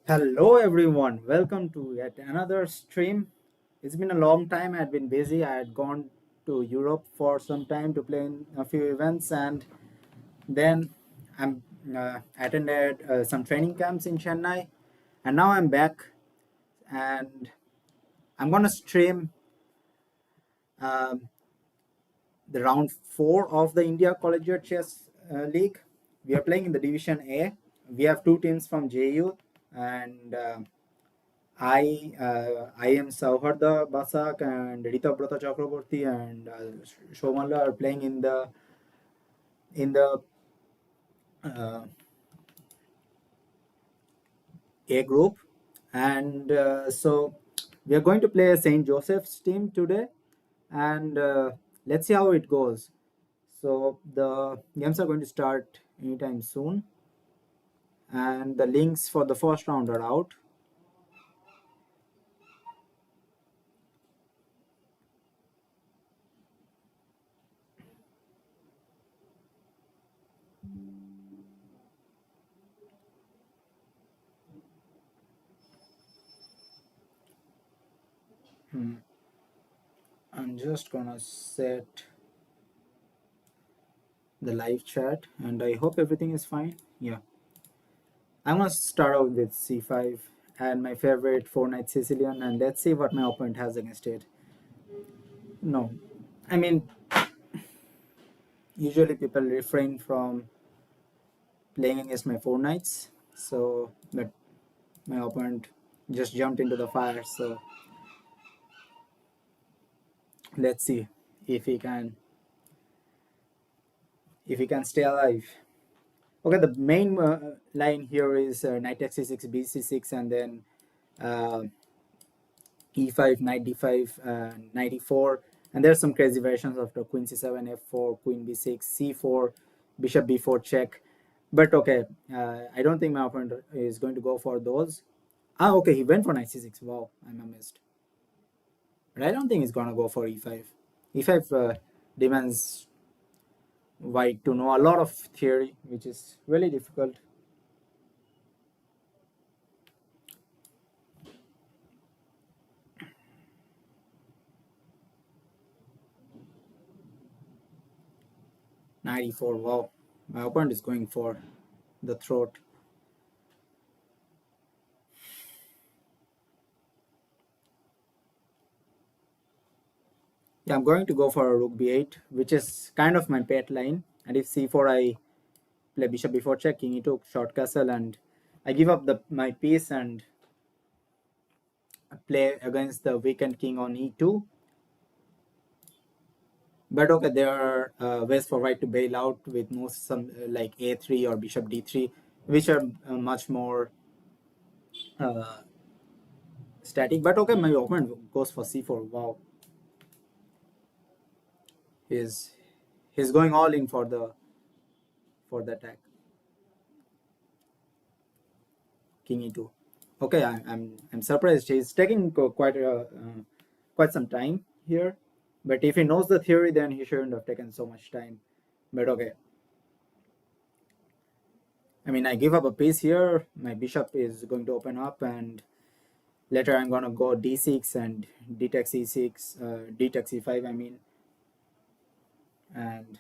Hello everyone, welcome to yet another stream. It's been a long time, I had been busy. I had gone to Europe for some time to play in a few events, and then I'm attended some training camps in Chennai, and now I'm back and I'm gonna stream um, the round 4 of the India Collegiate Chess League. We are playing in the Division A. We have two teams from JU, and I am Sauharda Basak and Ritabrata Chakraborty and Shomala are playing in the uh, A group, and so we are going to play Saint Joseph's team today, and let's see how it goes. So the games are going to start anytime soon, and the links for the first round are out. Hmm. I'm just gonna set the live chat, and I hope everything is fine. Yeah. I'm gonna start out with c5 and my favorite 4 knight Sicilian, and let's see what my opponent has against it. No, I mean, usually people refrain from playing against my 4 knights, so but my opponent just jumped into the fire. So let's see if he can stay alive. Okay, the main line here is knight x c6, b c6, and then uh, e5, knight d5, knight e4, and there's some crazy variations of the queen c7, f4, queen b6, c4, bishop b4 check. But okay, I don't think my opponent is going to go for those. Ah, okay, he went for knight c6. Wow, I'm amazed. But I don't think he's gonna go for e5. E5 demands white to know a lot of theory, which is really difficult. Knight e4. Wow, my opponent is going for the throat. Yeah, I'm going to go for a rook b8, which is kind of my pet line. And if c4, I play bishop before check, king e2, short castle, and I give up my piece and play against the weakened king on e2. But okay, there are ways for white to bail out with most some like a3 or bishop d3, which are much more uh, static. But okay, my opponent goes for c4. Wow, he's he's going all in for the attack. King e2. Okay, I'm surprised. He's taking quite some time here, but if he knows the theory, then he shouldn't have taken so much time. But okay, I mean, I give up a piece here. My bishop is going to open up, and later I'm gonna go d6 and d takes e6, d takes e5. I mean, and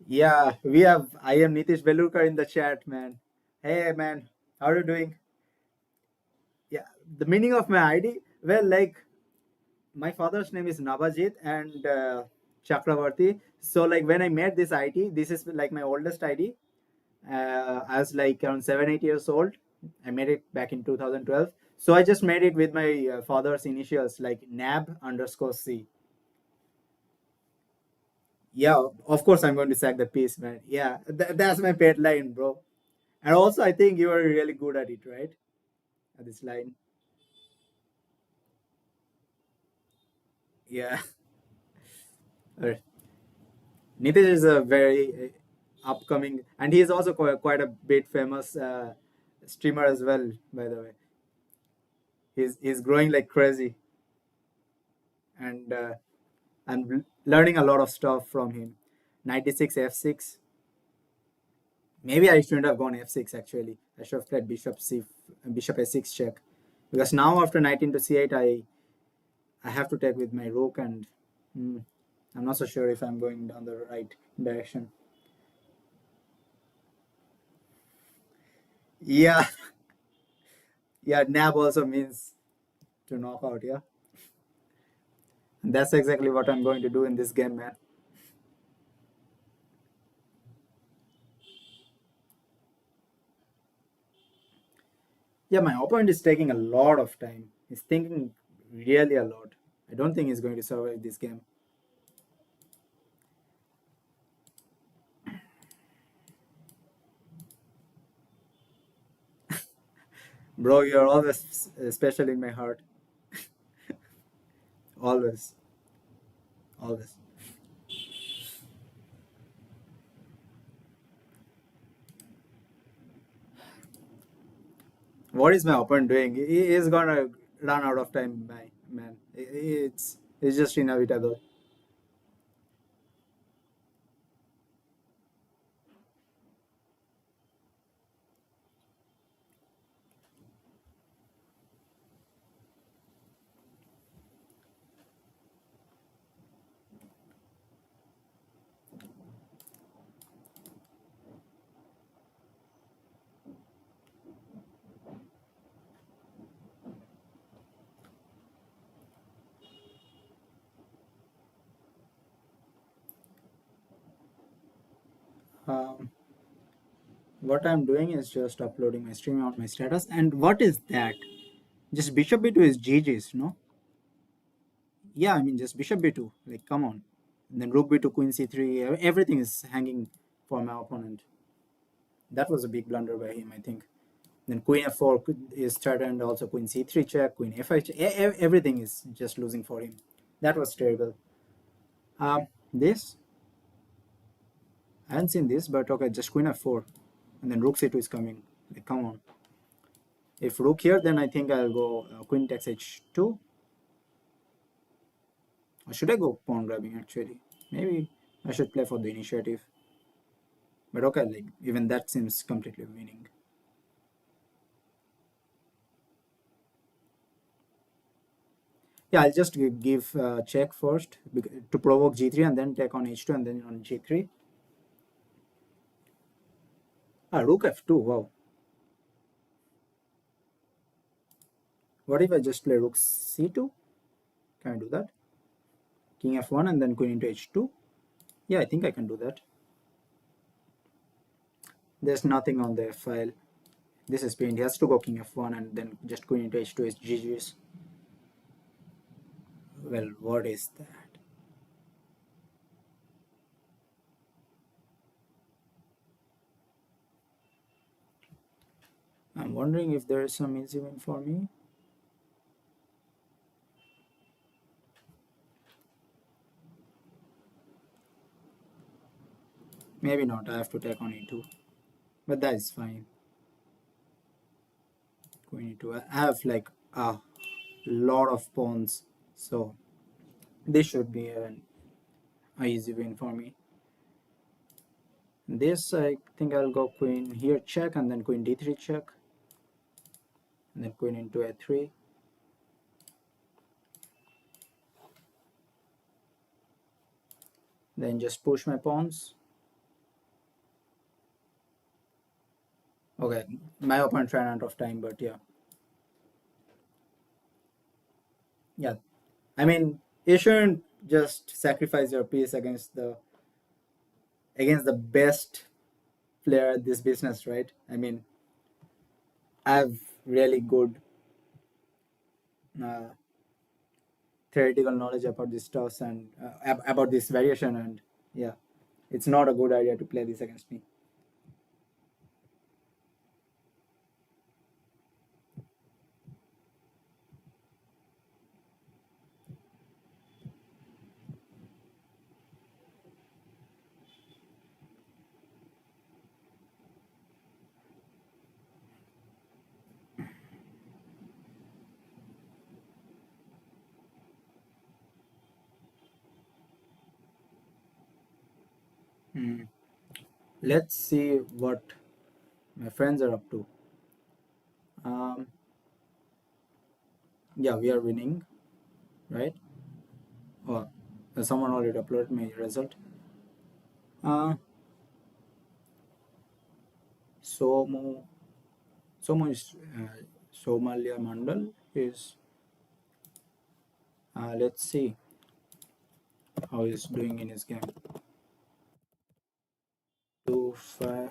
yeah, we have I am Nitish Belurkar in the chat, man. Hey, man, how are you doing? Yeah, the meaning of my ID. Well, like my father's name is Nabajit and Chakravarti. So like when I made this ID, this is like my oldest ID. I was like around 7 8 years old. I made it back in 2012. So I just made it with my father's initials like NAB underscore C. Yeah, of course I'm going to sack the piece, man. Yeah, that's my pet line, bro. And also I think you are really good at it, right? At this line. Yeah. Alright. Nitish is a very upcoming, and he is also quite a bit famous streamer as well. By the way, he's growing like crazy, and I'm learning a lot of stuff from him. 96 f6. Maybe I shouldn't have gone f6 actually. I should have played bishop a6 check. Because now after knight into c8, I have to take with my rook, and hmm, I'm not so sure if I'm going down the right direction. Yeah, yeah, nab also means to knock out, yeah. And that's exactly what I'm going to do in this game, man. Yeah, my opponent is taking a lot of time. He's thinking really a lot. I don't think he's going to survive this game. Bro, you're always special in my heart. Always, always. What is my opponent doing? He is gonna run out of time, my man. It's just inevitable. Um, what I'm doing is just uploading my stream on my status. And what is that? Just bishop b2 is GG's, no? Yeah, I mean just bishop b2. Like, come on. And then rook b2, queen c3. Everything is hanging for my opponent. That was a big blunder by him, I think. Then queen f4 is threatened. Also queen c3 check, queen f5 check. Everything is just losing for him. That was terrible. This I haven't seen this, but okay, just queen f4, and then rook c2 is coming. Like, come on. If rook here, then I think I'll go queen takes h2. Or should I go pawn grabbing actually? Maybe I should play for the initiative. But okay, like even that seems completely winning. Yeah, I'll just give check first to provoke g3 and then take on h2 and then on g3. Ah, rook f2. Wow. What if I just play rook c2? Can I do that? King f1 and then queen into h2. Yeah, I think I can do that. There's nothing on the file. This is pain. He has to go king f1 and then just queen into h2 is GG's. Well, what is that? I'm wondering if there is some easy win for me. Maybe not. I have to take on e2. But that is fine. Queen e2. I have like a lot of pawns. So this should be a easy win for me. This, I think I'll go queen here check and then queen d3 check. And then queen into a3. Then just push my pawns. Okay, my opponent ran out of time, but yeah. Yeah, I mean, you shouldn't just sacrifice your piece against the best player at this business, right? I mean, I have really good uh, theoretical knowledge about this stuff and about this variation, and yeah, it's not a good idea to play this against me. Hmm. Let's see what my friends are up to. Um, yeah, we are winning, right? Oh, someone already uploaded my result. Uh, Somo, Somo is Somalia Mandal is. Let's see how he's doing in his game. 2 5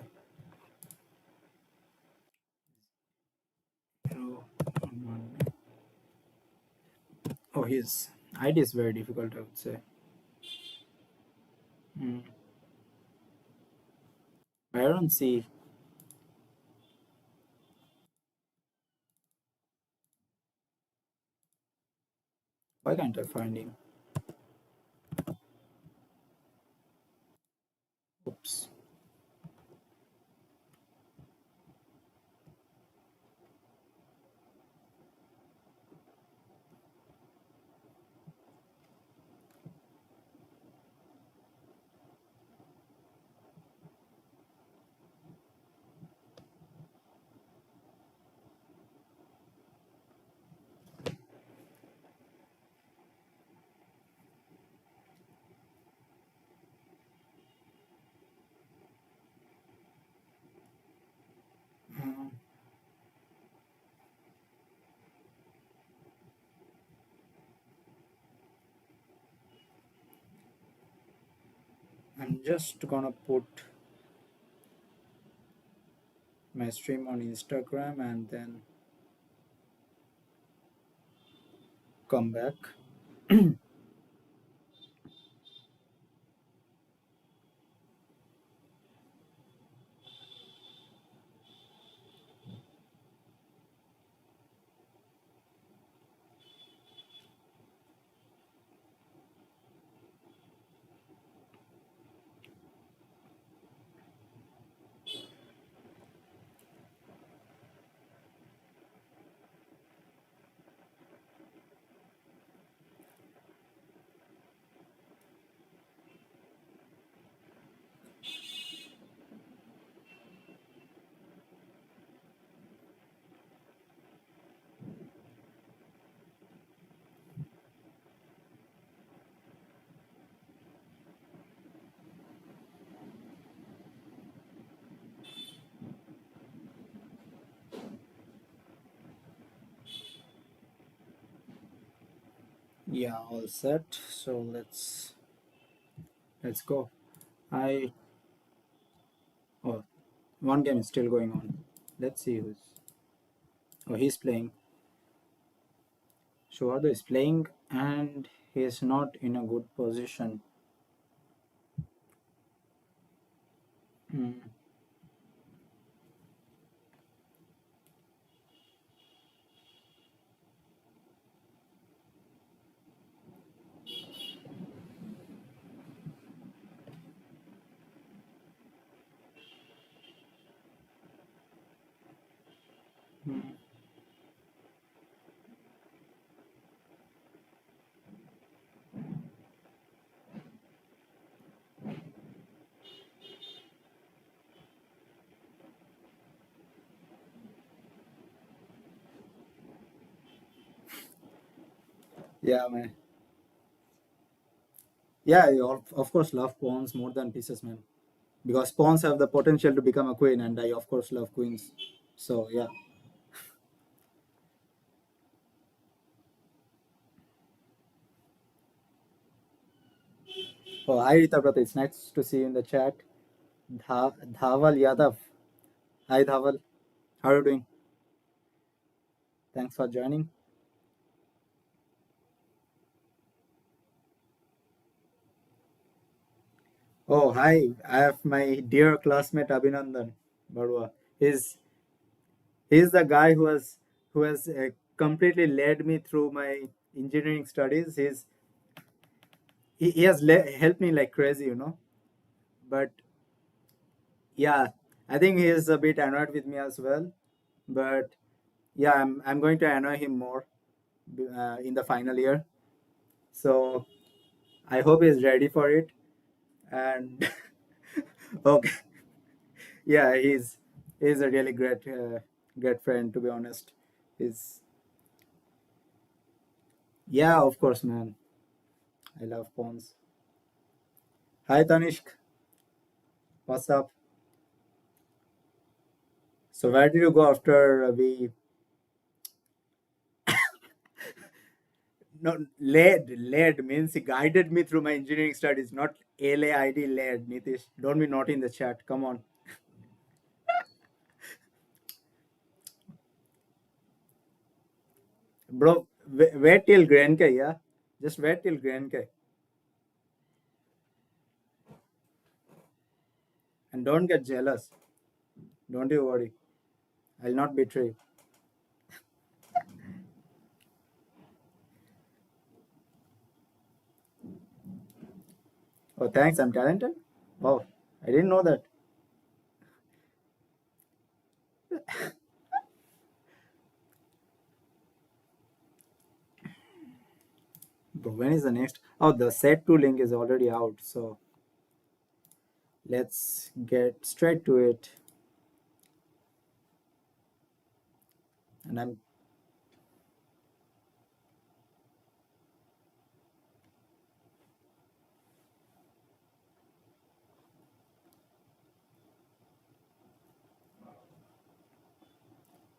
0 1. Oh, his ID is very difficult, I would say. Mm. I don't see. Why can't I find him? Oops. Um, I'm just gonna put my stream on Instagram and then come back. Yeah, all set. So let's go. I Oh, one game is still going on. Let's see who's. Oh, he's playing. Shuhado is playing and he is not in a good position. Mm. Mm. Yeah, man. Yeah, of course love pawns more than pieces, man. Because pawns have the potential to become a queen, and I of course love queens. So yeah. Oh, hi Rita brother. It's nice to see you in the chat. Dhaval Yadav. Hi Dhaval. How are you doing? Thanks for joining. Oh, hi. I have my dear classmate Abhinandan Barua. He's he's the guy who has completely led me through my engineering studies. He has helped me like crazy, But yeah, I think he is a bit annoyed with me as well. But yeah, I'm going to annoy him more in the final year. So I hope he's ready for it. And okay, yeah, he's. He's a really great friend, to be honest. He's Yeah, of course, man. I love pawns. Hi, Tanishk. What's up? So where did you go after we? No, led means he guided me through my engineering studies, not LAID led. Nitish, don't be naughty in the chat. Come on, bro. Wait till Grand K, yeah. Just wait till Grand K, and don't get jealous. Don't you worry. I'll not betray you. Oh, thanks. I'm talented. Wow, I didn't know that. Bro, when is the next? Oh, the set two link is already out. So let's get straight to it. And I'm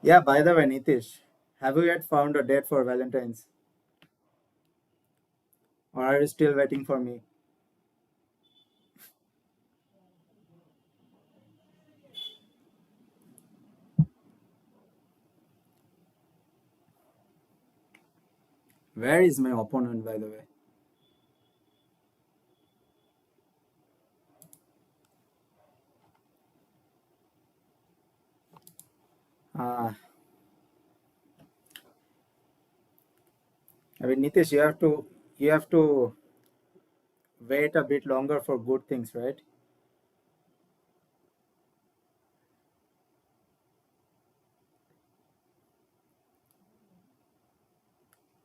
Yeah. By the way, Nitish, have you yet found a date for Valentine's, or are you still waiting for me? Where is my opponent, by the way? Ah, I mean, Nitish, you have to wait a bit longer for good things, right?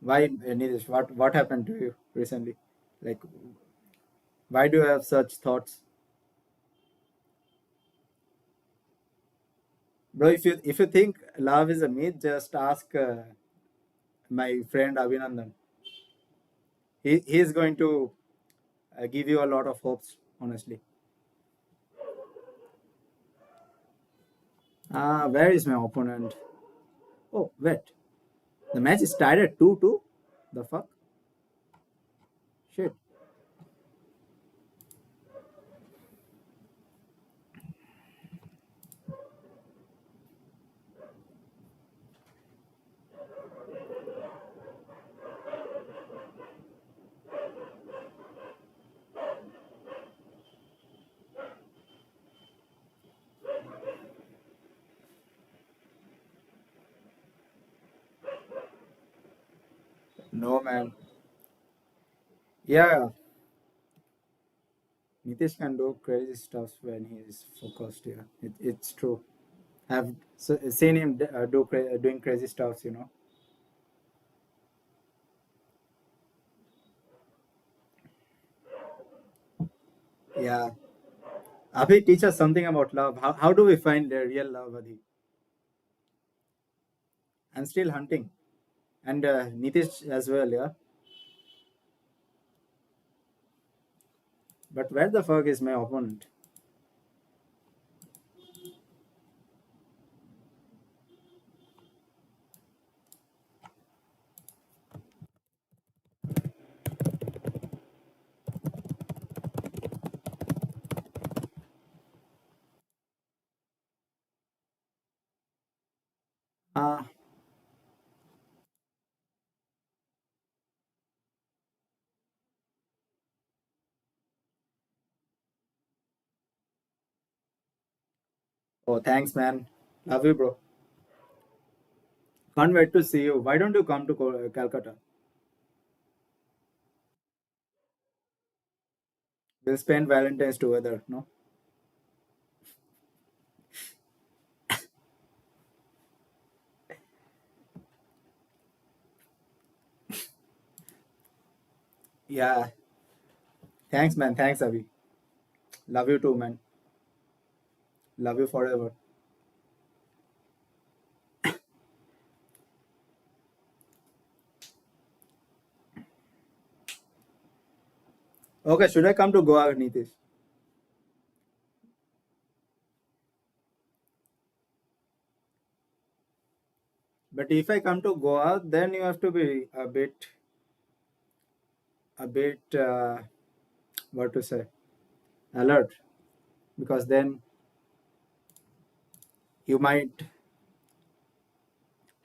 Why, Nitish? What happened to you recently? Like, why do you have such thoughts, bro? If you think love is a myth, just ask my friend Abhinandan. He is going to give you a lot of hopes, honestly. Ah, where is my opponent? Oh, wait. The match is tied at 2-2. The fuck? Shit. No, man. Yeah, Nitish can do crazy stuff when he is focused. Yeah, it's true. I've seen him doing crazy stuff. Yeah. Abhi, teach us something about love. How do we find the real love, Abhi? I'm still hunting. And Nitish as well, yeah. But where the fuck is my opponent? Ah, oh, thanks, man. Love you, bro. Can't wait to see you. Why don't you come to Calcutta? We'll spend Valentine's together, no? Yeah. Thanks, man. Thanks, Abhi. Love you too, man. Love you forever. Okay, should I come to Goa, Nitish? But if I come to Goa, then you have to be a bit, what to say, alert, because then you might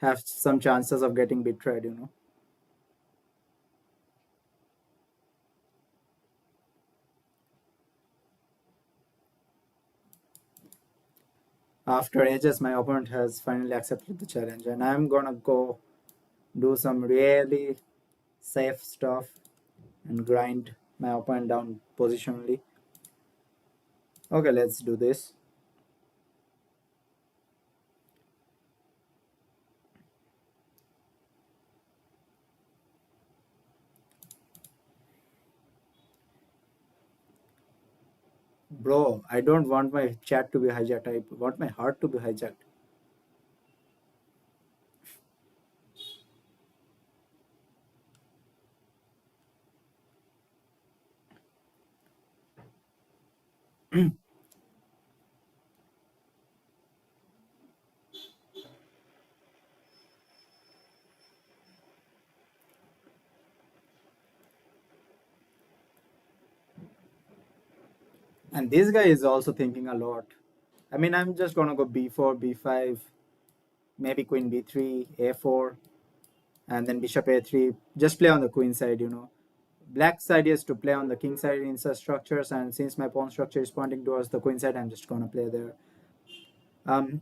have some chances of getting betrayed. After ages, my opponent has finally accepted the challenge, and I'm gonna go do some really safe stuff and grind my opponent down positionally. Okay, let's do this. Bro, I don't want my chat to be hijacked. I want my heart to be hijacked. And this guy is also thinking a lot. I mean, I'm just gonna go b4, b5, maybe queen b3, a4, and then bishop a3. Just play on the queen side. Black's idea is to play on the king side in such structures, and since my pawn structure is pointing towards the queen side, I'm just gonna play there. Um,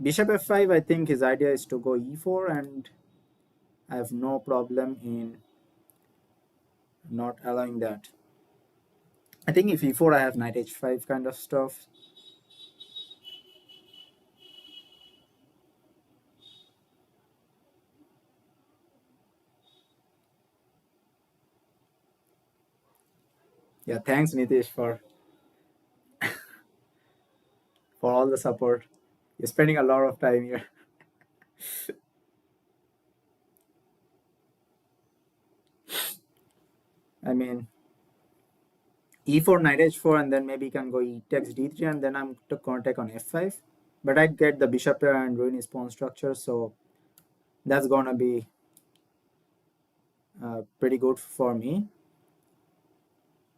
Bishop f5, I think his idea is to go e4, and I have no problem in not allowing that. I think if e4, I have knight h5 kind of stuff. Yeah, thanks Nitish for all the support. You're spending a lot of time here. I mean, e4, knight h4, and then maybe you can go e takes d3, and then I'm going to take on f5. But I get the bishop here and ruin his pawn structure, so that's gonna be pretty good for me.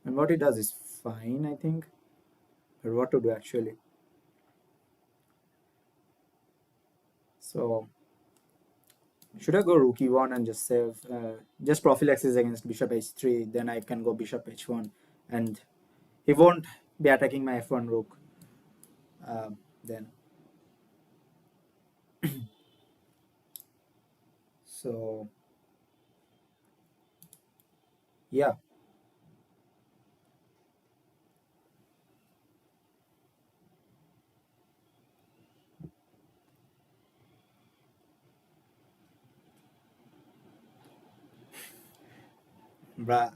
And what he does is fine, I think. But what to do actually? So should I go rook e1 and just save, just prophylaxis against bishop h3? Then I can go bishop h1, and he won't be attacking my f1 rook. Then so yeah, bruh.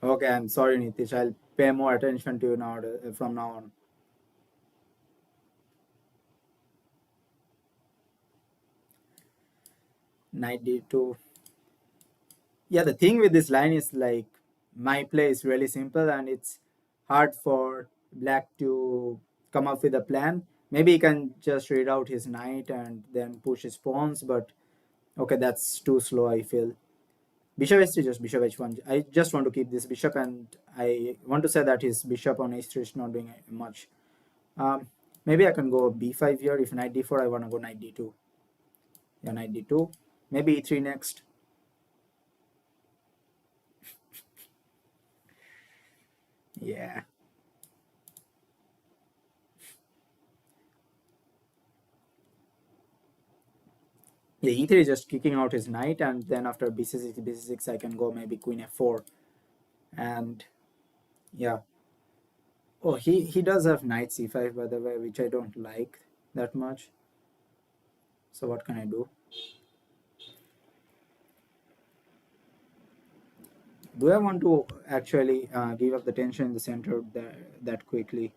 Okay, I'm sorry, Nitish. I'll pay more attention to you now from now on. Knight d2. Yeah, the thing with this line is like my play is really simple, and it's hard for black to come up with a plan. Maybe he can just read out his knight and then push his pawns, but okay, that's too slow, I feel. Bishop h3, just bishop h1. I just want to keep this bishop, and I want to say that his bishop on h3 is not doing much. Maybe I can go b5 here. If knight d4, I want to go knight d2. Yeah, knight d2. Maybe e3 next. Yeah. Yeah, e3 is just kicking out his knight, and then after bc6, bc6, I can go maybe queen f4. And yeah. Oh, he does have knight c5, by the way, which I don't like that much. So what can I do? Do I want to actually give up the tension in the center that quickly?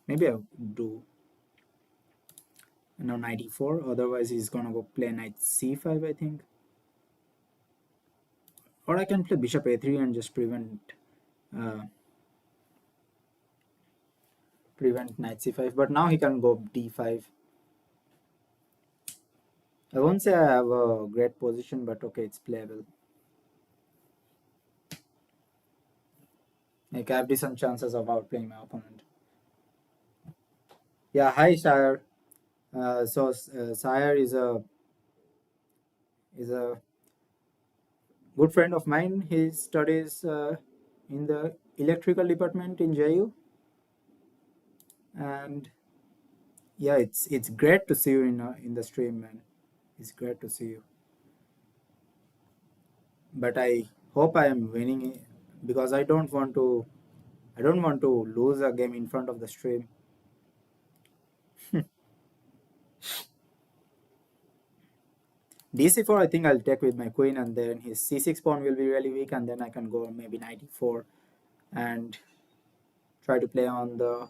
Maybe I do. no, 94. Otherwise he's gonna go play knight c5, I think. Or I can play bishop a3 and just uh, prevent knight c5. But now he can go d5. I won't say I have a great position, but okay, it's playable. Like I have decent chances of outplaying my opponent. Yeah, hi Sire. Sire is a good friend of mine. He studies in the electrical department in JU, and yeah, it's great to see you in the stream, man. It's great to see you. But I hope I am winning it because I don't want to lose a game in front of the stream. DC4, I think I'll take with my queen, and then his C6 pawn will be really weak, and then I can go maybe 94 and try to play on the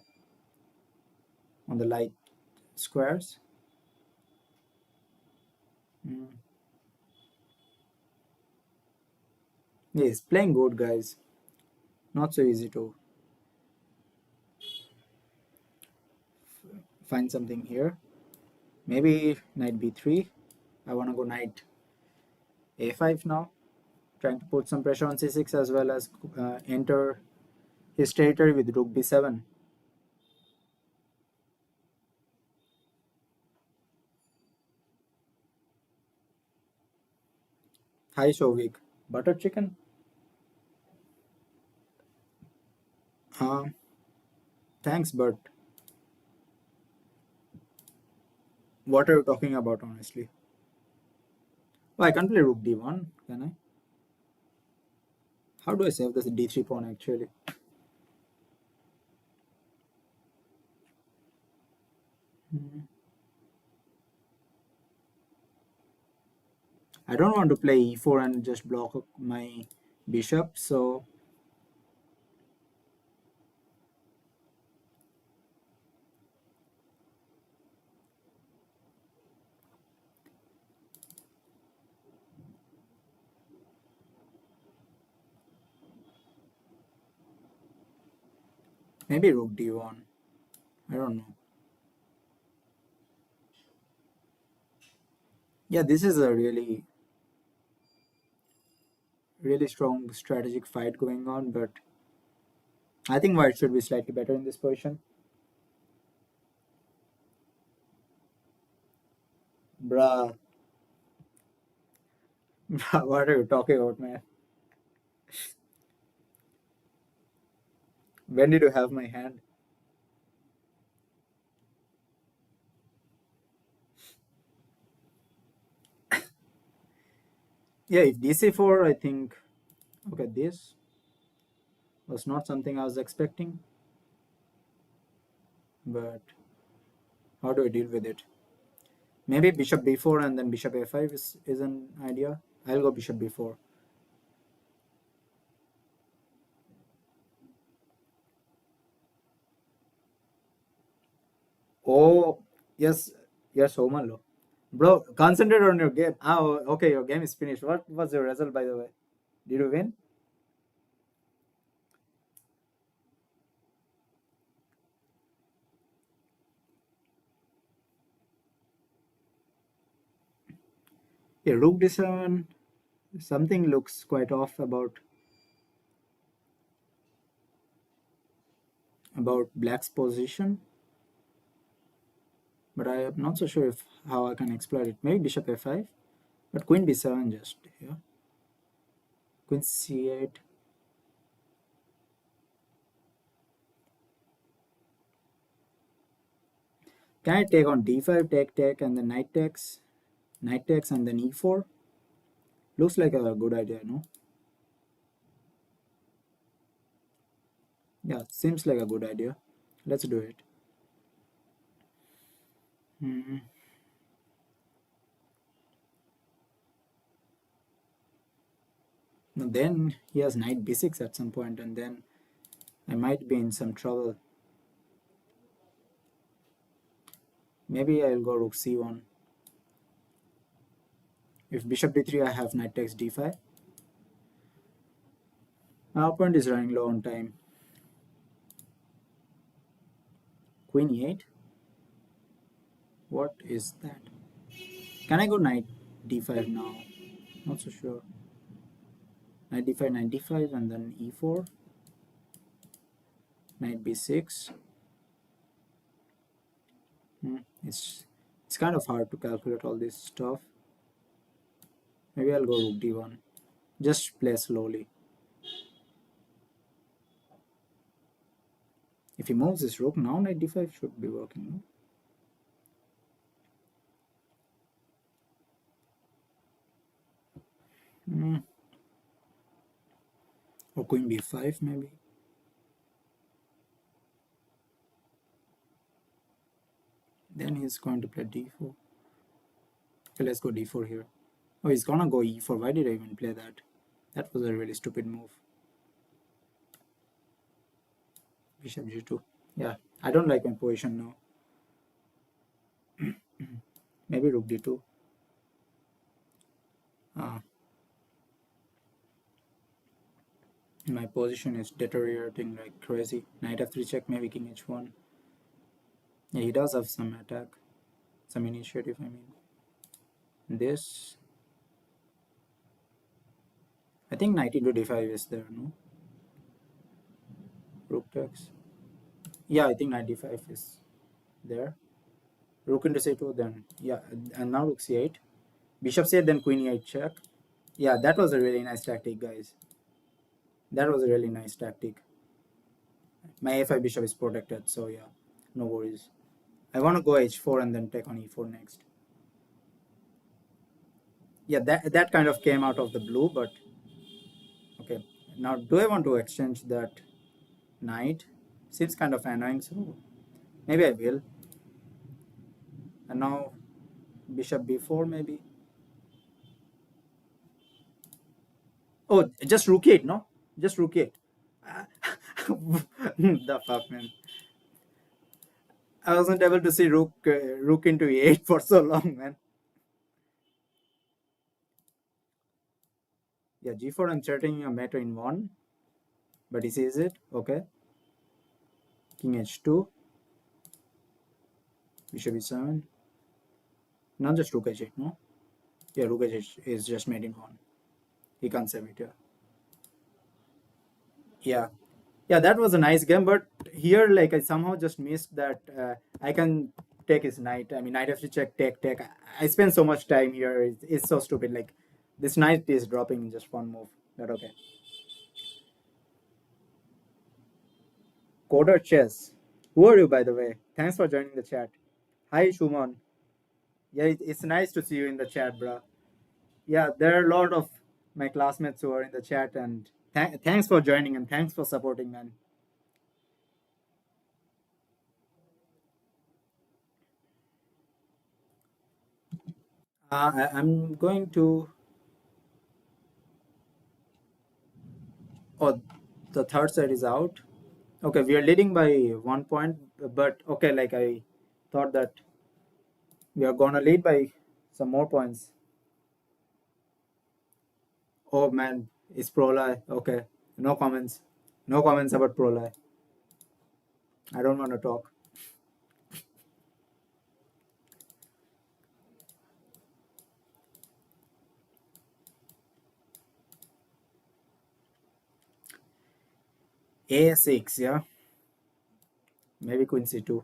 light squares. Mm. Yes, playing good, guys. Not so easy to find something here. Maybe knight b3. I want to go knight a5 now, trying to put some pressure on c6 as well as enter his territory with rook b7. Hi Shovik. Butter chicken? Uh, Thanks, but what are you talking about, honestly? Oh, I can play rook d1, can I? How do I save this d3 pawn actually? Hmm. I don't want to play e4 and just block my bishop, so maybe rook d1. I don't know. Yeah, this is a really strong strategic fight going on, but I think white should be slightly better in this position. Bruh, bruh, what are you talking about, man? When did you have my hand? Yeah, if dc4, I think, okay, this was not something I was expecting, but how do I deal with it? Maybe bishop b4 and then bishop a5 is an idea. I'll go bishop b4. Oh, yes, yes, Omalo. Bro, concentrate on your game. Oh, okay, your game is finished. What was your result, by the way? Did you win? Yeah, rook d7. Something looks quite off about black's position, but I am not so sure if how I can exploit it. Maybe bishop a5, but queen b7 just here. Queen c8. Can I take on d5, take, and then knight takes, and then e4? Looks like a good idea, no? Yeah, seems like a good idea. Let's do it. Hmm. Then he has knight b6 at some point, and then I might be in some trouble. Maybe I'll go rook c1. If bishop d3, I have knight takes d5. My opponent is running low on time. Queen e8. What is that? Can I go knight d5 now? Not so sure. Knight d5, knight d5, and then e4. Knight b6. Hmm. It's kind of hard to calculate all this stuff. Maybe I'll go rook d1. Just play slowly. If he moves his rook now, knight d5 should be working. No? Hmm. Or queen b5 maybe. Then he's going to play d4. Okay, let's go d4 here. Oh, he's gonna go e4. Why did I even play that? That was a really stupid move. Bishop g2. Yeah, I don't like my position now. Maybe rook d2. My position is deteriorating like crazy. Knight f3 check, maybe king h1. Yeah, he does have some attack, some initiative, I mean. This, I think knight into d5 is there, no? Rook takes. Yeah, I think knight d5 is there. Rook into c2, then, yeah, and now rook c8. Bishop c8, then queen e8 check. Yeah, that was a really nice tactic, guys. That was a really nice tactic. My a5 bishop is protected, so yeah, no worries. I want to go h4 and then take on e4 next. Yeah, that kind of came out of the blue, but okay. Now, do I want to exchange that knight? Seems kind of annoying, so maybe I will. And now bishop b4 maybe. Oh, just rook 8, no? Just rook 8. The fuck, man. I wasn't able to see rook into e8 for so long, man. Yeah, g4 I'm threatening a mate in 1, but he sees it. Okay. King h2. Bishop e7. Not just rook h8, no? Yeah, rook h8 is just made in 1. He can't save it, yeah. Yeah. Yeah, that was a nice game, but here, like, I somehow just missed that I can take his knight. I mean, knight f3 check, take. I spent so much time here. It's so stupid. Like, this knight is dropping in just one move. But okay. Coder Chess. Who are you, by the way? Thanks for joining the chat. Hi, Shumon. Yeah, it's nice to see you in the chat, bro. Yeah, there are a lot of my classmates who are in the chat, and thanks for joining and thanks for supporting, man. I'm going to. Oh, the third set is out. Okay, we are leading by 1 point, but okay, like I thought that we are gonna lead by some more points. Oh man, it's Prolai. Okay, no comments. No comments about Prolai. I don't want to talk. A6, yeah. Maybe Queen C2.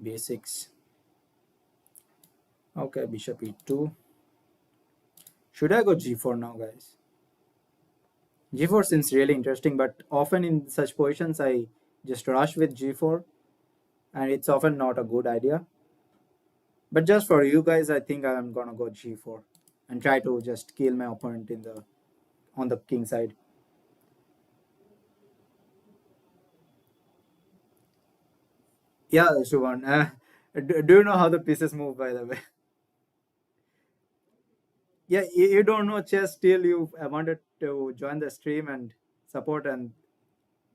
B6. Okay, Bishop E2. Should I go G4 now, guys? G4 seems really interesting, but often in such positions I just rush with G4, and it's often not a good idea. But just for you guys, I think I'm gonna go G4 and try to just kill my opponent in the on the king side. Yeah, Shubhan. Do you know how the pieces move, by the way? Yeah, you don't know chess till you wanted to join the stream and support, and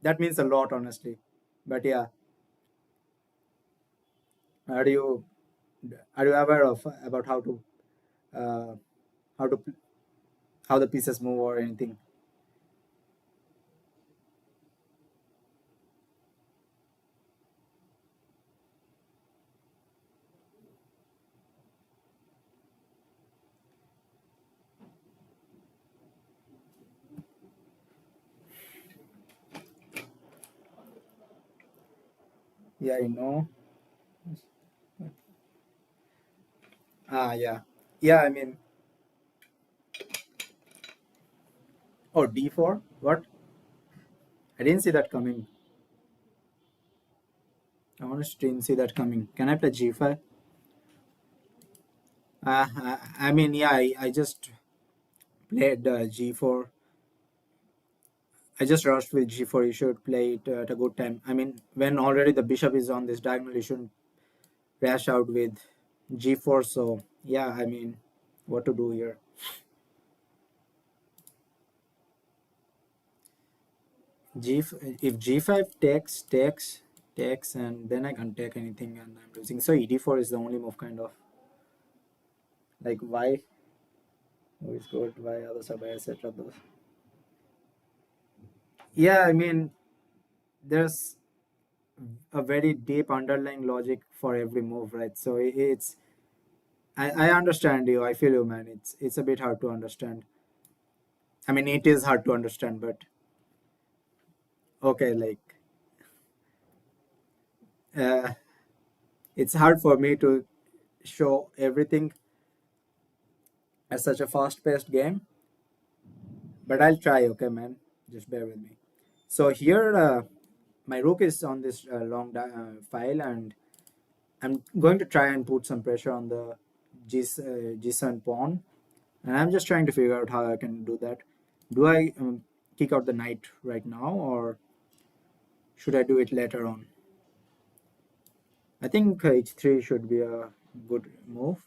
that means a lot, honestly. But yeah, Are you are you aware of about uh, how to how the pieces move or anything? Yeah, I know. Yeah. Yeah, I mean, oh, D4? What? I didn't see that coming. I honestly didn't see that coming. Can I play G5? I mean, yeah, I just played G4. I just rushed with G4. You should play it at a good time. I mean, when already the bishop is on this diagonal, you shouldn't rash out with G4. So, yeah, I mean, what to do here? G if G5 takes, and then I can't take anything, and I'm losing. So ED4 is the only move, kind of like why who is good, why others are bad, etc. Those. Yeah, I mean, there's a very deep underlying logic for every move, right? So it's I understand you. I feel you, man. It's a bit hard to understand. I mean, it is hard to understand, but okay, like uh, it's hard for me to show everything at such a fast-paced game. But I'll try, okay, man. Just bear with me. So here, my rook is on this file, and I'm going to try and put some pressure on the G7 pawn, and I'm just trying to figure out how I can do that. Do I kick out the knight right now, or should I do it later on? I think h3 should be a good move.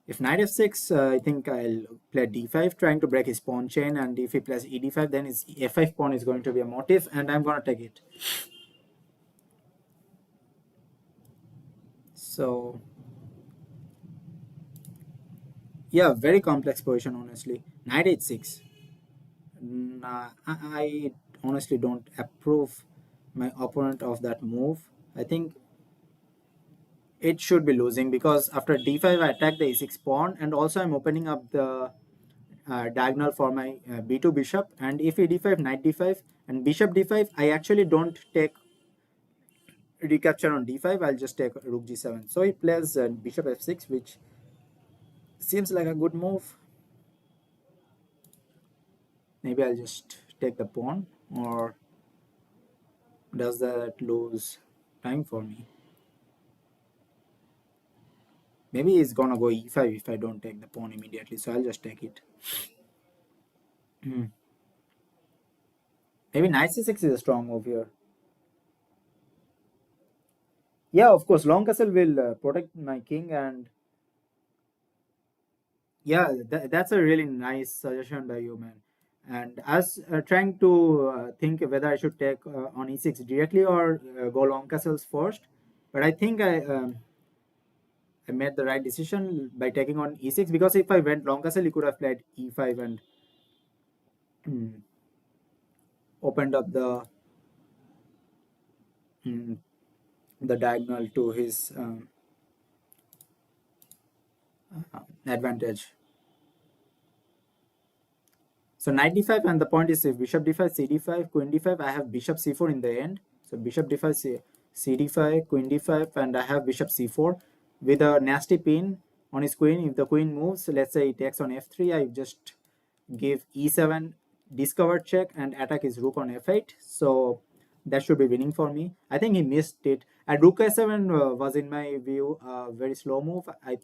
If knight f6, I think I'll play d5, trying to break his pawn chain, and if he plays ed5, then his f5 pawn is going to be a motif, and I'm going to take it. So, yeah, very complex position, honestly. Knight h6. Nah, I honestly don't approve my opponent of that move. I think it should be losing because after d5, I attack the e6 pawn, and also I'm opening up the diagonal for my b2 bishop. And if e d5, knight d5, and bishop d5, I actually don't take recapture on d5. I'll just take rook g7. So he plays bishop f6, which seems like a good move. Maybe I'll just take the pawn, or does that lose time for me? Maybe he's gonna go e5 if I don't take the pawn immediately, so I'll just take it. Hmm. Maybe knight c6 is a strong move here. Yeah, of course, long castle will protect my king, and yeah, that's a really nice suggestion by you, man. And as trying to think whether I should take on e6 directly or go long castles first, but I think I made the right decision by taking on e6, because if I went long castle, he could have played e5 and mm, opened up mm, the diagonal to his advantage. So knight d5, and the point is if bishop d5, c d5, queen d5, I have bishop c4 in the end. So bishop d5, c d5, queen d5, and I have bishop c4 with a nasty pin on his queen. If the queen moves, let's say it takes on f3, I just give e7 discovered check and attack his rook on f8. So that should be winning for me. I think he missed it. And rook a7 was, in my view, a very slow move. I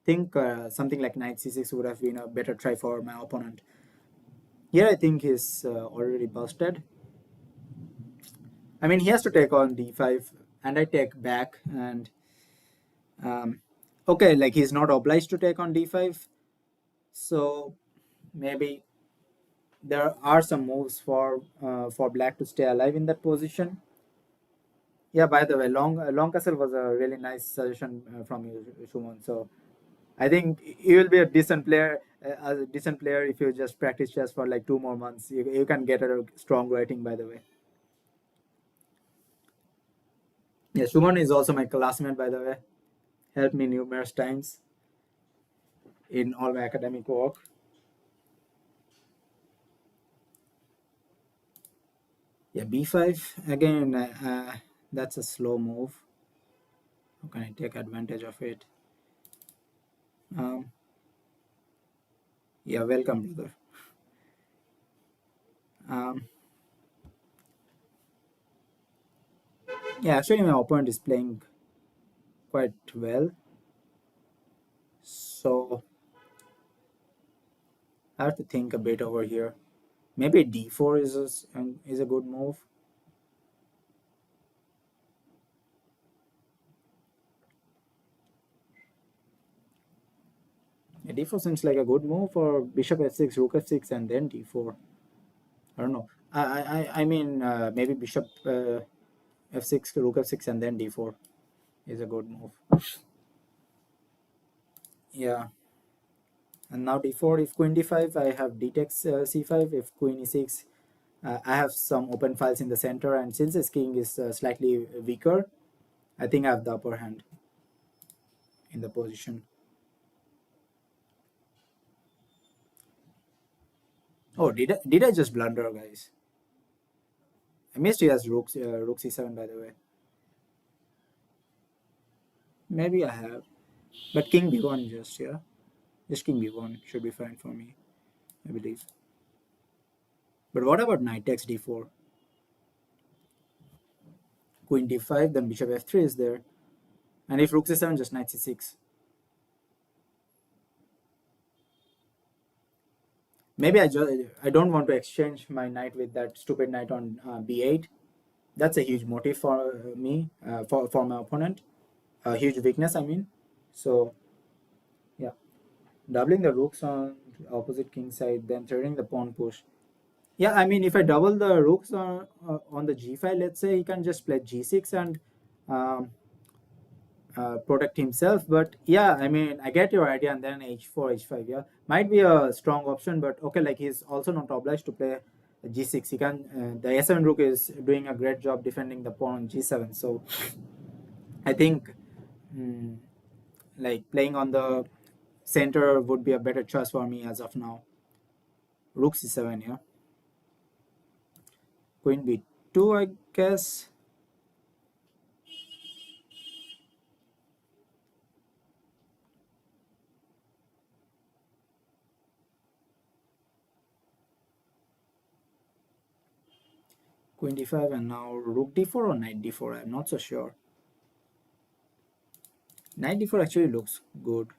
think something like knight c6 would have been a better try for my opponent. Here, I think he's already busted. I mean, he has to take on d5, and I take back. And okay, like he's not obliged to take on d5, so maybe there are some moves for black to stay alive in that position. Yeah, by the way, long castle was a really nice suggestion from you, Shumon. So I think you will be a decent player if you just practice chess for like 2 more months. You can get a strong rating, by the way. Yeah, Shumon is also my classmate, by the way. Helped me numerous times in all my academic work. Yeah, b5 again. That's a slow move. How can I take advantage of it? Um, yeah, welcome, brother. Um, yeah, actually, my opponent is playing quite well, so I have to think a bit over here. Maybe d4 is a good move. Yeah, d4 seems like a good move, or bishop f6, rook f6, and then d4. I don't know. I mean, maybe bishop f6, rook f6, and then d4 is a good move. Yeah. And now d4, if queen d5, I have d takes c5. If queen e6, I have some open files in the center, and since this king is slightly weaker, I think I have the upper hand in the position. Oh, did I just blunder, guys? I missed he has rook c7, by the way. Maybe I have, but king b1 just, yeah, just king b1 should be fine for me, I believe. But what about knight takes d4, queen d5, then bishop f3 is there, and if rook c7, just knight c6. Maybe I don't want to exchange my knight with that stupid knight on b8. That's a huge motive for me, for my opponent. A huge weakness, I mean. So yeah, doubling the rooks on opposite king side, then threading the pawn push. Yeah, I mean, if I double the rooks on the g5, let's say, he can just play g6 and um, protect himself. But yeah, I mean, I get your idea, and then h4, h5, yeah, might be a strong option. But okay, like he's also not obliged to play g6. He can. The a7 rook is doing a great job defending the pawn on g7. So I think, mm, like playing on the center would be a better choice for me as of now. Rook c7, yeah. Queen b2, I guess. Queen d5, and now rook d4 or knight d4. I'm not so sure. Knight d4 actually looks good,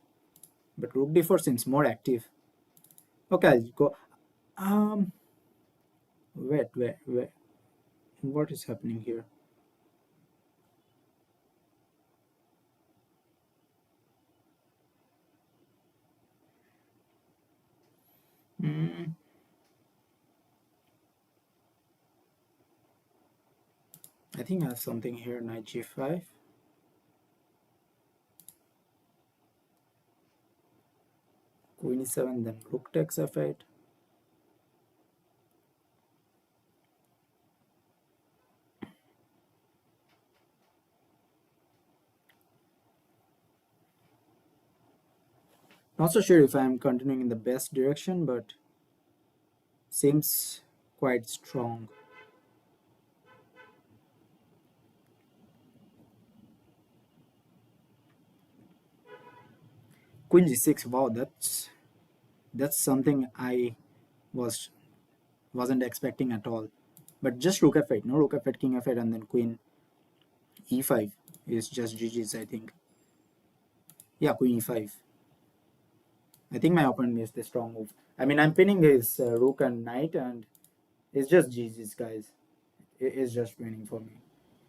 but rook d4 seems more active. Okay, I'll go. Um, wait. What is happening here? Mm, I think I have something here. Knight g5. Queen e7, then rook takes f8. Not so sure if I'm continuing in the best direction, but seems quite strong. Queen g6. Wow, that's something I was wasn't expecting at all. But just rook f8, no rook f8, king f8, and then queen e5 is just GG's, I think. Yeah, queen e5. I think my opponent missed the strong move. I mean, I'm pinning his rook and knight, and it's just GG's, guys. It's just winning for me.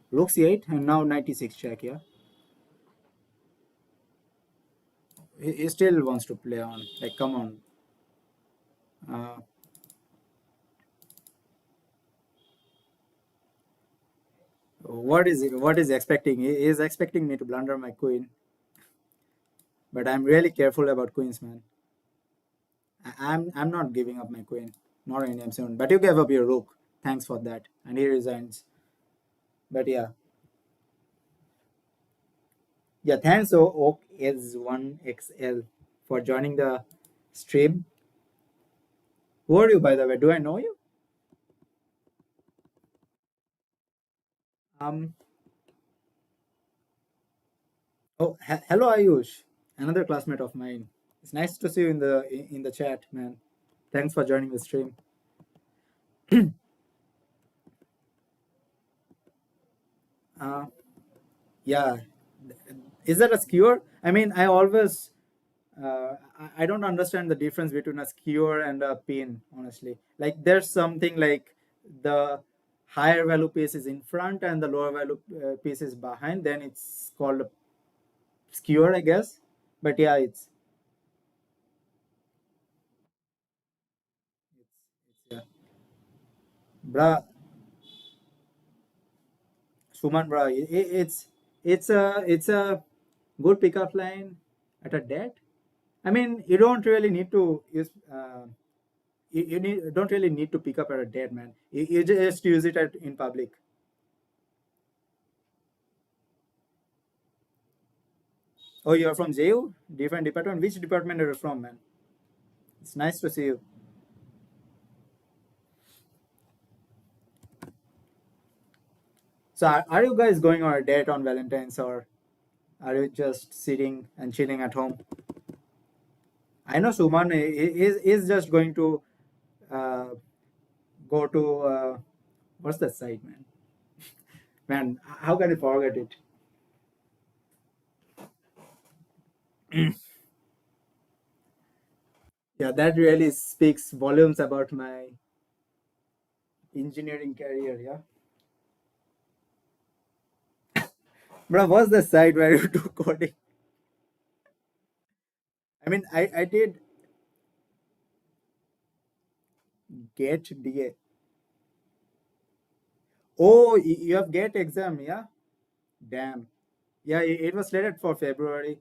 Rook c8, and now knight e6 check, yeah. He still wants to play on. Like, come on. Uh, What is it? What is expecting? He is expecting me to blunder my queen, but I'm really careful about queens, man. I'm not giving up my queen, not anytime soon. But you gave up your rook. Thanks for that, and he resigns. But yeah, yeah. Thanks, Oak is one XL for joining the stream. Who are you, by the way? Do I know you? Um. Oh, hello, Ayush. Another classmate of mine. It's nice to see you in the chat, man. Thanks for joining the stream. Uh, yeah, is that a skewer? I mean, I don't understand the difference between a skewer and a pin, honestly. Like, there's something like the higher value piece is in front and the lower value piece is behind, then it's called a skewer, I guess. But yeah, yeah. Bruh, Suman, bruh, it's a good pickup line at a dead. I mean, you don't really need to use. Don't really need to pick up at a dead, man. You just use it in public. Oh, you're from JU? Different department? Which department are you from, man? It's nice to see you. So, are you guys going on a date on Valentine's, or are you just sitting and chilling at home? I know Suman is just going to uh, go to what's that site, man? Man, how can I forget it? Yeah, that really speaks volumes about my engineering career. Yeah, bro, what's the site where you do coding? I mean, I did get DA. Oh, you have get exam, yeah? Damn. Yeah, it was slated for February.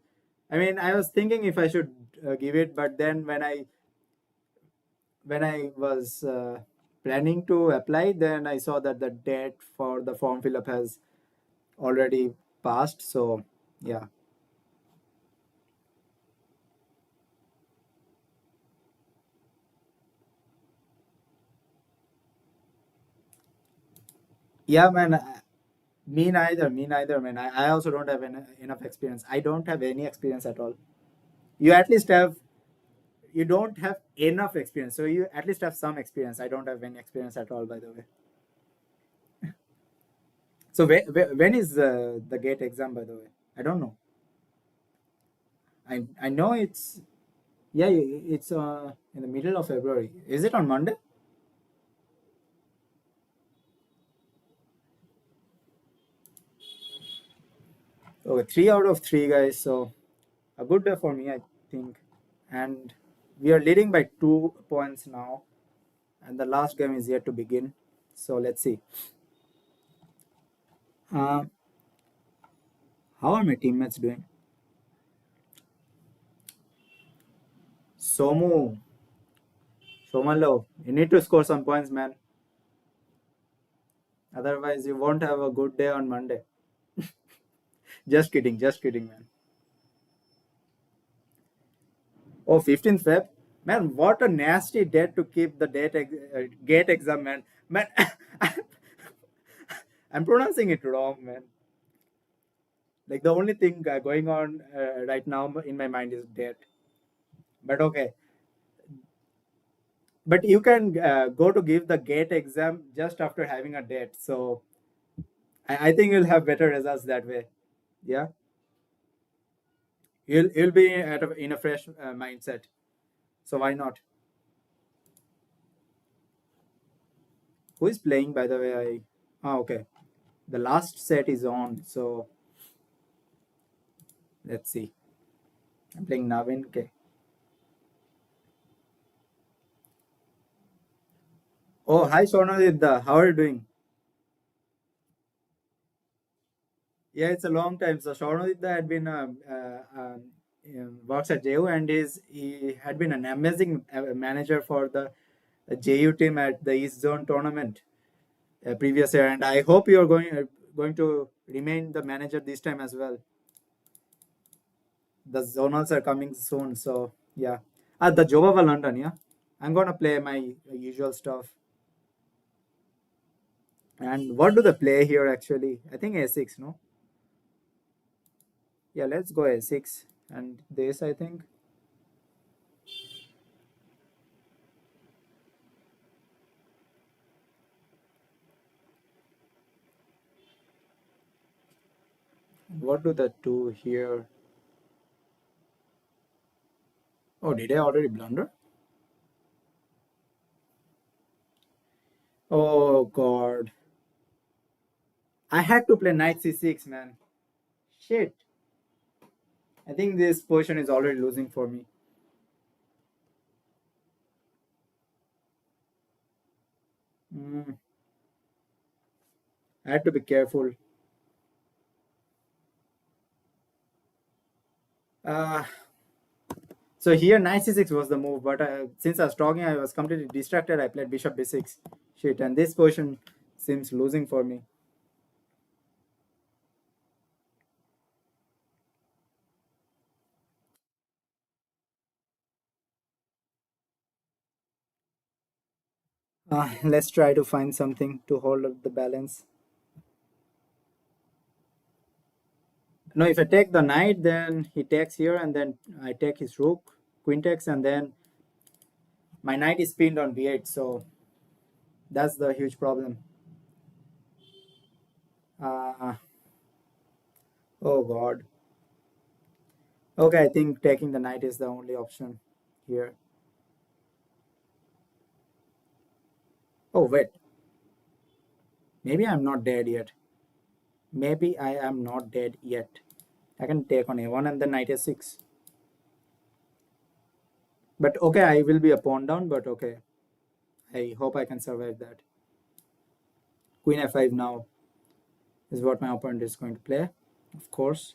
I mean, I was thinking if I should give it, but then when I was planning to apply, then I saw that the date for the form fill up has already passed. So yeah, yeah, man. Me neither. Me neither, man. I also don't have enough experience. I don't have any experience at all. You at least have. You don't have enough experience, so you at least have some experience. I don't have any experience at all, by the way. So when is the gate exam, by the way? I don't know. I know it's yeah, it's in the middle of February. Is it on Monday? Okay, 3 out of 3 guys. So a good day for me, I think. And we are leading by 2 points now, and the last game is yet to begin. So let's see. Uh, how are my teammates doing? Somu, Somalo, you need to score some points, man. Otherwise, you won't have a good day on Monday. Just kidding, man. Oh, 15th Feb? Man, what a nasty date to keep the gate exam, man. Man, I'm pronouncing it wrong, man. Like, the only thing going on right now in my mind is date. But okay. But you can go to give the gate exam just after having a date. So I think you'll have better results that way. Yeah. You'll be in a fresh mindset. So why not? Who is playing, by the way? Okay. The last set is on. So let's see. I'm playing Navin. Okay. Oh, hi Sonadidda. How are you doing? Yeah, it's a long time. So Sharonidda had been works at JU, and he had been an amazing manager for the JU team at the East Zone tournament previous year, and I hope you are going to remain the manager this time as well. The zonals are coming soon, so yeah. At the Jovava London, yeah. I'm gonna play my usual stuff. And what do they play here actually? I think A6, no? Yeah, let's go A6. And this, I think. What do they do here? Oh, did I already blunder? Oh god. I had to play knight C6, man. Shit. I think this position is already losing for me. Mm, I had to be careful. Uh, so here knight C6 was the move, but since I was talking, I was completely distracted. I played bishop B6. Shit, and this position seems losing for me. Let's try to find something to hold up the balance. No, if I take the knight, then he takes here, and then I take his rook, queen takes, and then my knight is pinned on b8. So that's the huge problem. Uh, oh god. Okay, I think taking the knight is the only option here. Oh wait, maybe I'm not dead yet. Maybe I am not dead yet. I can take on a1 and then knight a6. But okay, I will be a pawn down, but okay. I hope I can survive that. Queen f5 now is what my opponent is going to play, of course.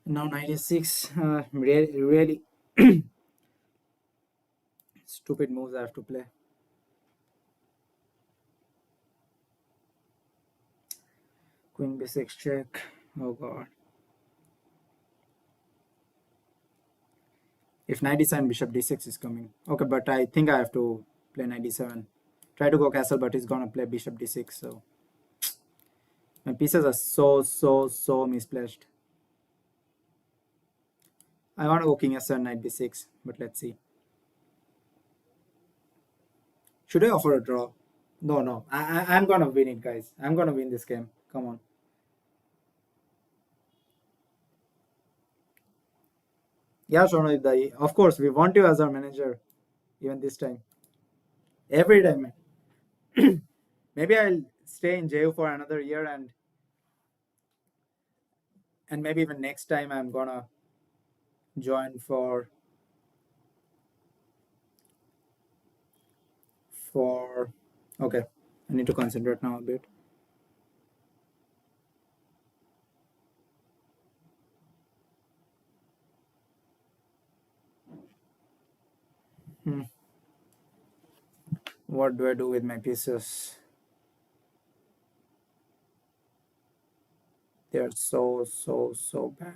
Now knight a6. Really, really stupid moves I have to play. Queen b6 check. Oh god. If knight d7, bishop d6 is coming. Okay, but I think I have to play knight d7. Try to go castle, but he's gonna play bishop d6. So my pieces are so misplaced. I want to go king s7, knight b6, but let's see. Should I offer a draw? No, no. I'm gonna win it, guys. I'm gonna win this game. Come on. Yeah, Shono, of course, we want you as our manager, even this time. Every time. Maybe I'll stay in jail for another year, and maybe even next time I'm gonna join for okay. I need to concentrate now a bit. Hmm. What do I do with my pieces? They are so bad.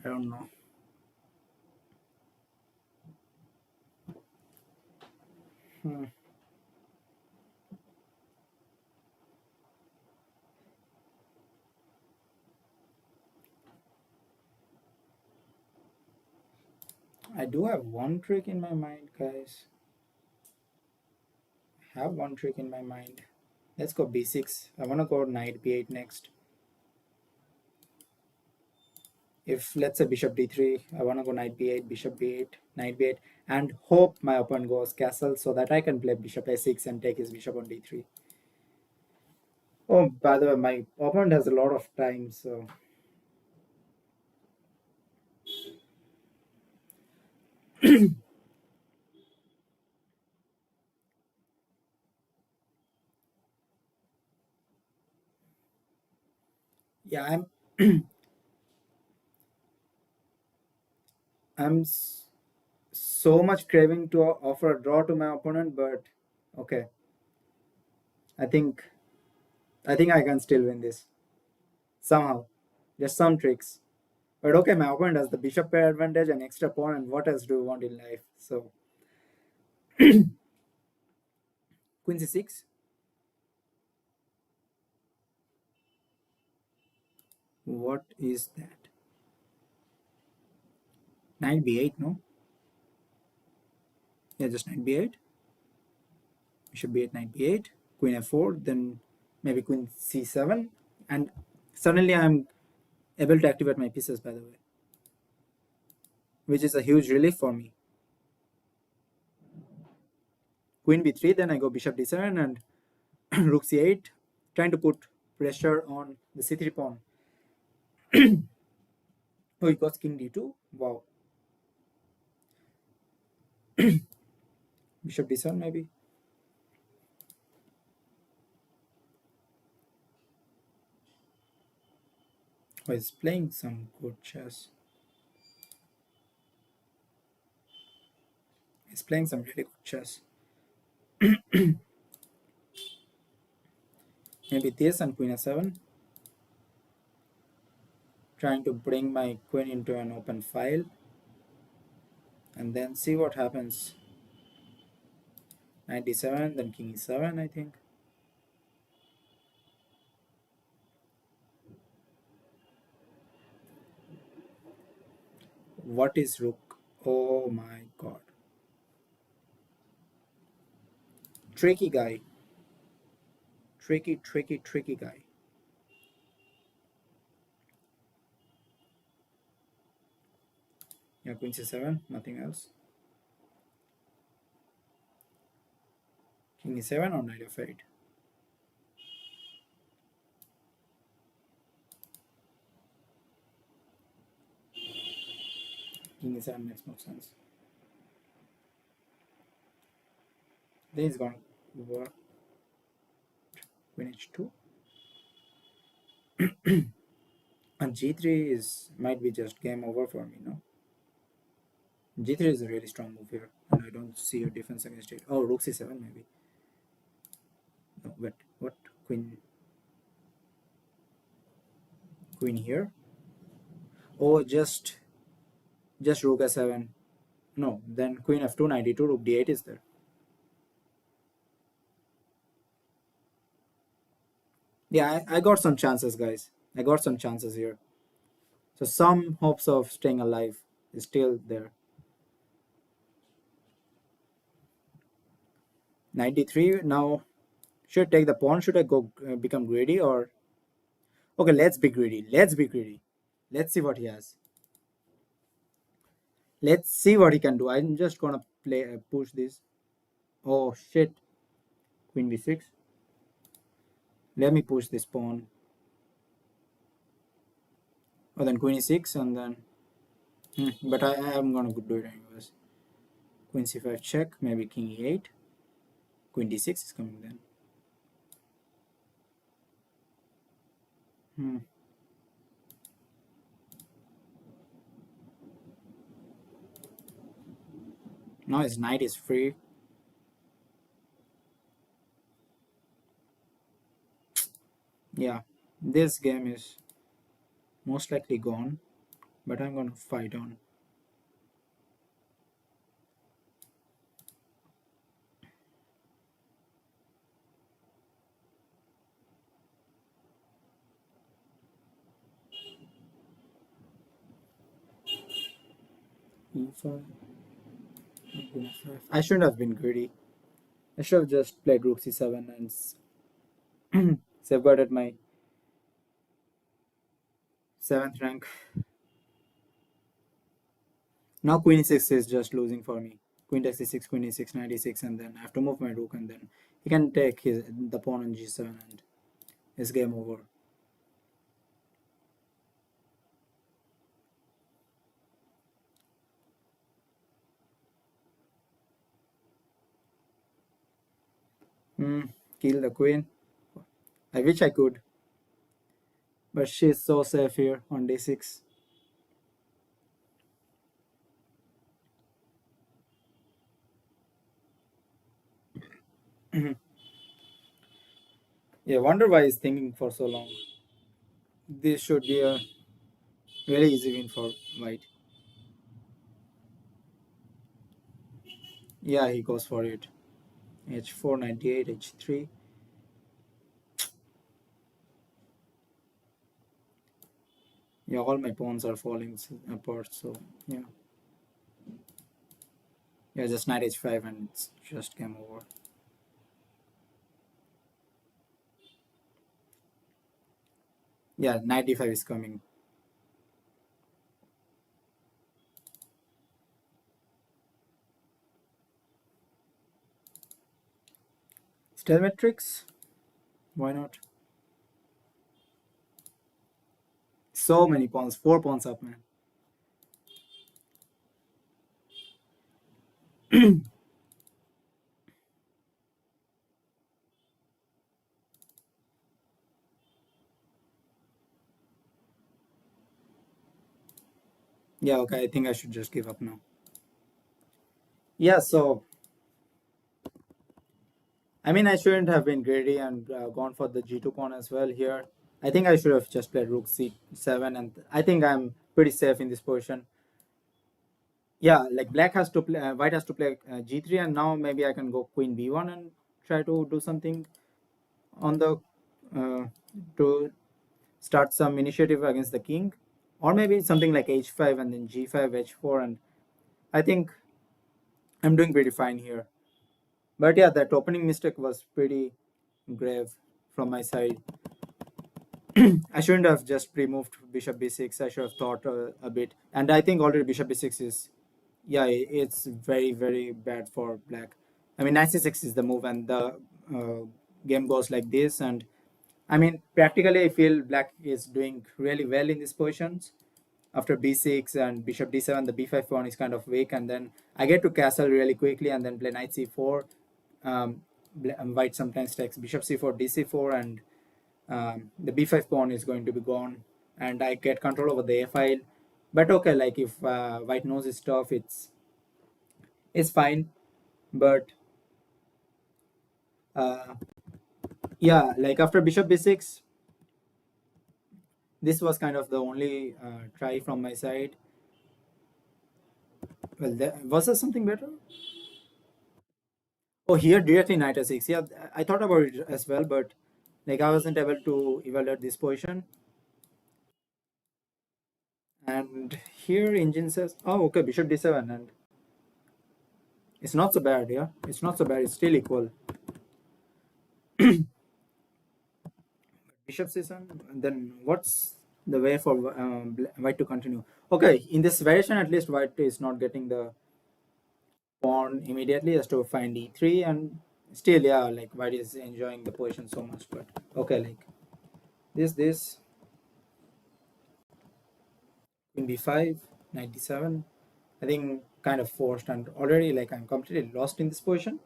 I don't know. Hmm. I do have one trick in my mind, guys. I have one trick in my mind. Let's go b6. I want to go knight b8 next. If let's say bishop d3, I want to go knight b8, bishop b8, knight b8, and hope my opponent goes castle so that I can play bishop a6 and take his bishop on d3. Oh, by the way, my opponent has a lot of time, so Yeah, I'm so much craving to offer a draw to my opponent, but okay, I think I think I can still win this somehow. Just some tricks. But okay, my opponent has the bishop pair advantage and extra pawn, and what else do you want in life? So queen c6. What is that? Knight b8, no? Yeah, just knight b8. Bishop b8, knight b8, queen f4, then maybe queen c7, and suddenly I'm able to activate my pieces, by the way, which is a huge relief for me. Queen b3, then I go bishop d7 and rook c8, trying to put pressure on the c3 pawn. Oh, he got king d2. Wow. Bishop d7 maybe. Oh, he's playing some good chess. He's playing some really good chess. Maybe this and queen f7, trying to bring my queen into an open file and then see what happens. Knight d7, then king e7, I think. What is rook? Oh my god. Tricky guy. Tricky guy. Yeah, queen c7, nothing else. King e7 or knight f8. King e7 makes more sense. Then he's gonna work queen h2. And g3 is might be just game over for me, no? G3 is a really strong move here, and I don't see a defense against it. Oh, rook c7 maybe. No, wait, what? Queen here? Oh, just rook a7. No, then queen f2, knight d2, rook d8 is there. Yeah, I got some chances, guys. I got some chances here. So some hopes of staying alive is still there. Knight d3. Now, should I take the pawn? Should I go become greedy or? Okay, let's be greedy. Let's be greedy. Let's see what he has. Let's see what he can do. I'm just gonna play push this. Oh shit! Queen b6. Let me push this pawn. Oh, then queen e6 and then. But I am gonna do it anyways. Queen c5 check. Maybe king e8. Queen d6 is coming then. Hmm. Now his knight is free. Yeah, this game is most likely gone, but I'm gonna fight on. E5, queen f5. I shouldn't have been greedy. I should have just played rook c7 and safeguarded my seventh rank. Now queen e6 is just losing for me. Queen takes e6, queen e6, knight e6, and then I have to move my rook, and then he can take the pawn on g7, and it's game over. Hmm, kill the queen. I wish I could, but she's so safe here on d6. Yeah, wonder why he's thinking for so long. This should be a very easy win for white. Yeah, he goes for it. H4, 98, H3. Yeah, all my pawns are falling apart, so yeah. Yeah, just knight H5 and it's just game over. Yeah, knight D5 is coming. Stalemate tricks? Why not? So many pawns, 4 pawns up, man. Yeah, okay, I think I should just give up now. Yeah, so I mean, I shouldn't have been greedy and gone for the G2 pawn as well here. I think I should have just played Rook C7, and I think I'm pretty safe in this position. Yeah, like black has to play, white has to play G3, and now maybe I can go Queen B1 and try to do something on the uh, to start some initiative against the king, or maybe something like H5 and then G5, H4, and I think I'm doing pretty fine here. But yeah, that opening mistake was pretty grave from my side. I shouldn't have just pre-moved bishop b6. I should have thought a bit. And I think already bishop b6 is, yeah, it's very, very bad for black. I mean, knight c6 is the move, and the uh, game goes like this. And I mean, practically, I feel black is doing really well in these positions. After b6 and bishop d7, the b5 pawn is kind of weak. And then I get to castle really quickly and then play knight c4. Um, White sometimes takes bishop c4, dc4, and the b5 pawn is going to be gone, and I get control over the a file. But okay, like if white knows his stuff, it's fine. But uh, yeah, like after bishop b6, this was kind of the only try from my side. Well, was there something better? Oh, here directly knight a6. Yeah, I thought about it as well, but like I wasn't able to evaluate this position. And here engine says, oh, okay, bishop d7, and it's not so bad. Yeah, it's not so bad. It's still equal. Bishop c7, and then what's the way for white to continue? Okay, in this variation, at least white is not getting the pawn immediately, has to find e3, and still, yeah, like white is enjoying the position so much. But okay, like this queen b5, 97. I think kind of forced, and already like I'm completely lost in this position.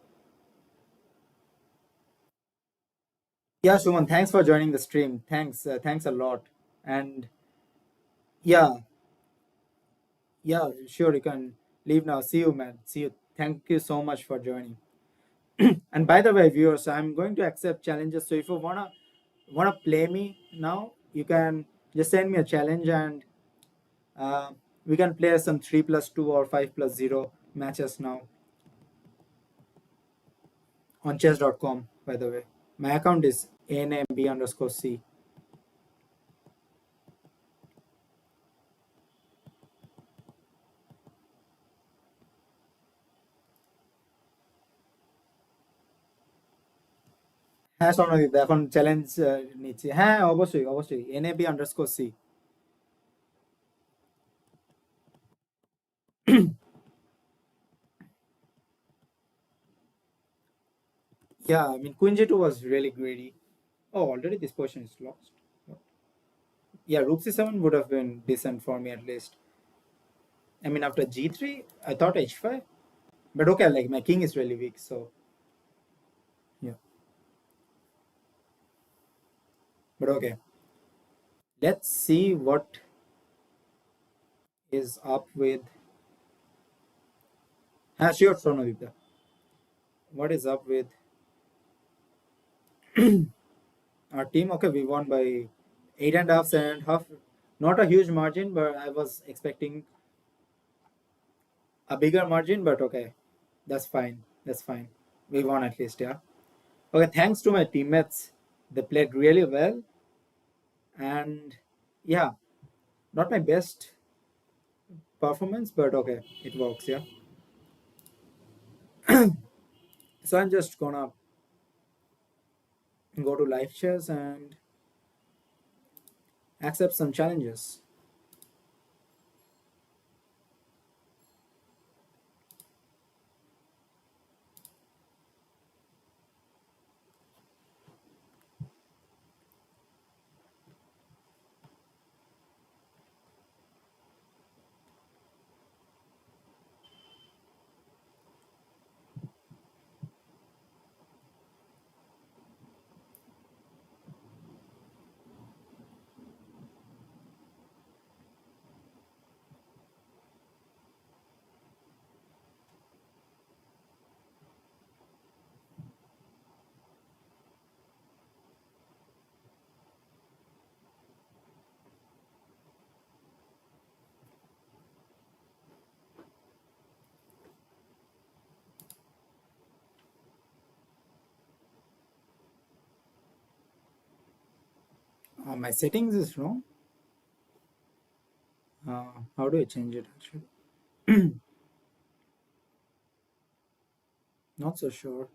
Yeah, Shuman, thanks for joining the stream. Thanks a lot. And yeah, yeah, sure, you can leave now. See you, man. See you. Thank you so much for joining. And by the way, viewers, I'm going to accept challenges. So if you wanna play me now, you can just send me a challenge, and uh, we can play some 3+2 or 5+0 matches now on chess.com. By the way, my account is anmb_c. হ্যাঁ স্বর্ণদীপ এখন challenge নিচ্ছি হ্যাঁ অবশ্যই অবশ্যই NAB_C. Yeah, I mean Queen G2 was really greedy. Oh, already this position is lost. Yeah, Rook C7 would have been decent for me at least. I mean, after G3, I thought H5, but okay, like my king is really weak, so yeah. But okay, Let's see what is up with. Sure, Sonavita. What is up with our team? Okay, we won by 8.5, 7.5. Not a huge margin, but I was expecting a bigger margin, but okay, that's fine. That's fine. We won at least, yeah. Okay, thanks to my teammates. They played really well, and yeah, not my best performance, but okay, it works, yeah. So I'm just gonna go to live chess and accept some challenges. My settings is wrong. How do I change it actually? Not so sure.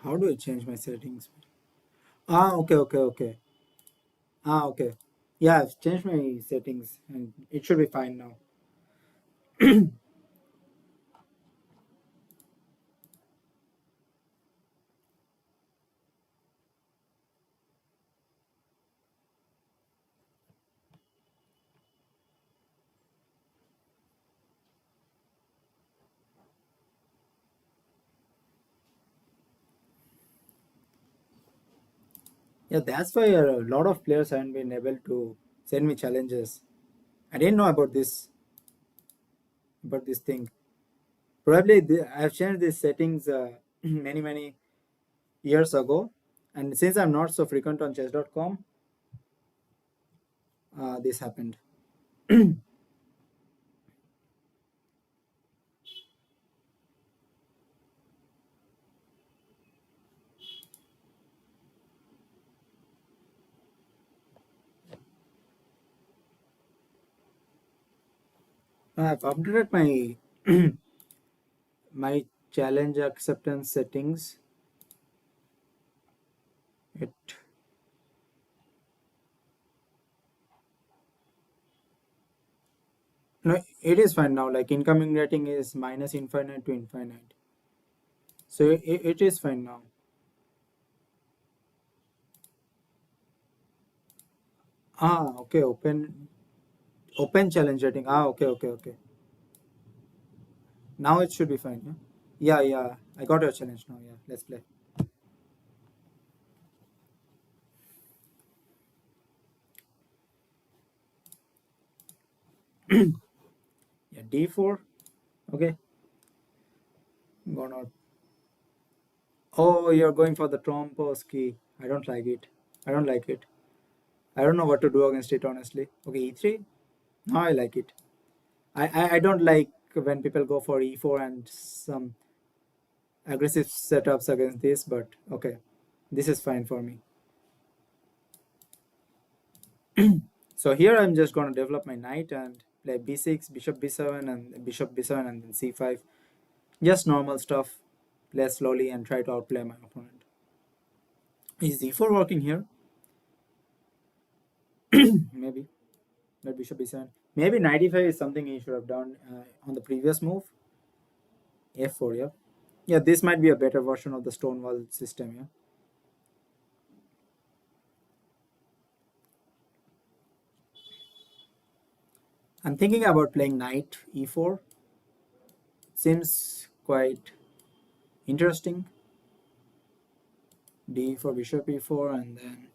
How do I change my settings? Okay, okay, okay. Okay. Yeah, I've changed my settings and it should be fine now. Yeah, that's why a lot of players haven't been able to send me challenges. I didn't know about this thing. Probably I've changed these settings many years ago, and since I'm not so frequent on chess.com, this happened. I've updated my my challenge acceptance settings. It No, it is fine now. Like incoming rating is minus infinite to infinite, so it is fine now. Okay, open challenge rating. Okay, okay, okay. Now it should be fine. Yeah, yeah, yeah. I got your challenge now. Yeah, let's play. Yeah, d4. Okay, gonna. Oh, you're going for the Trompos key. I don't like it. I don't like it. I don't know what to do against it honestly. Okay, e3. Now I like it. I don't like when people go for e4 and some aggressive setups against this, but okay, this is fine for me. So here I'm just going to develop my knight and play b6, bishop b7, and bishop b7, and then c5. Just normal stuff. Play slowly and try to outplay my opponent. Is e4 working here? Maybe. Not bishop b7. Maybe knight e5 is something he should have done on the previous move. f4, yeah. Yeah, this might be a better version of the stone wall system. Yeah, I'm thinking about playing knight e4. Seems quite interesting. D for bishop e4, and then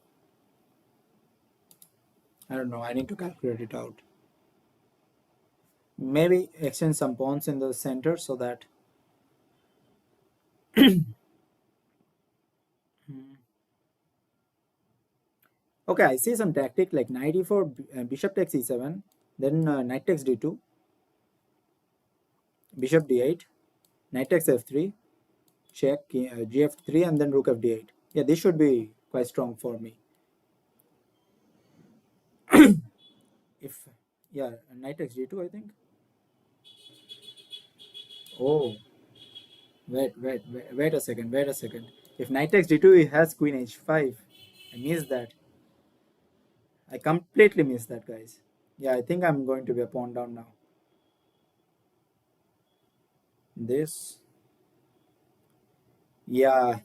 I don't know. I need to calculate it out. Maybe exchange some pawns in the center so that. Hmm. Okay, I see some tactic like knight e4, bishop takes e7, then knight takes d2, bishop d8, knight takes f3, check gf3, and then rook f d8. Yeah, this should be quite strong for me. If yeah, knight takes g2, I think. Oh, wait a second, wait a second. If knight takes d2, he has queen h5. I missed that. I completely missed that, guys. Yeah, I think I'm going to be a pawn down now. This, yeah,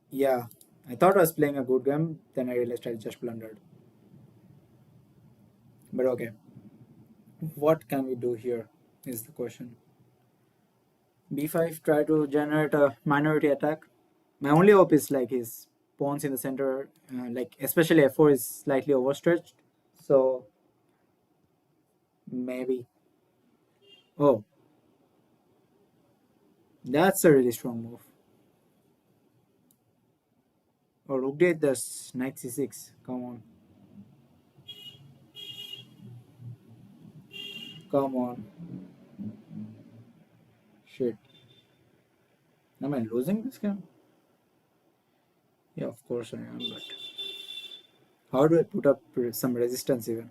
yeah. I thought I was playing a good game, then I realized I just blundered. But okay, what can we do here is the question. b5, try to generate a minority attack. My only hope is like his pawns in the center, like especially f4 is slightly overstretched. So maybe. Oh, that's a really strong move. Oh, rook d8, that's knight c6. Come on, come on. Shit. Am I losing this game? Yeah, of course I am, but how do I put up some resistance even?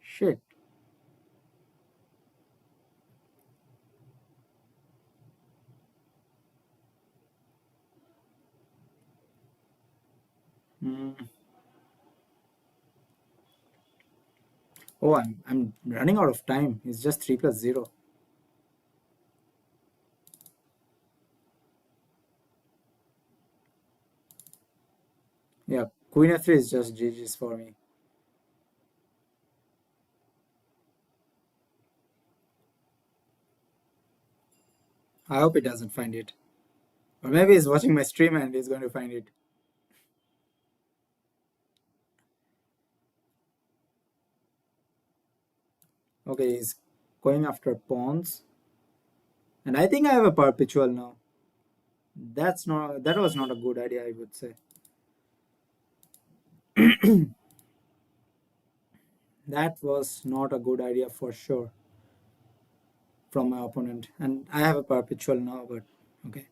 Shit. Mm. Oh, I'm running out of time. It's just 3 plus 0. Yeah, queen f3 is just GG's for me. I hope it doesn't find it. Or maybe he's watching my stream and he's going to find it. Okay, he's going after pawns. And I think I have a perpetual now. That was not a good idea, I would say. That was not a good idea for sure from my opponent. And I have a perpetual now, but okay.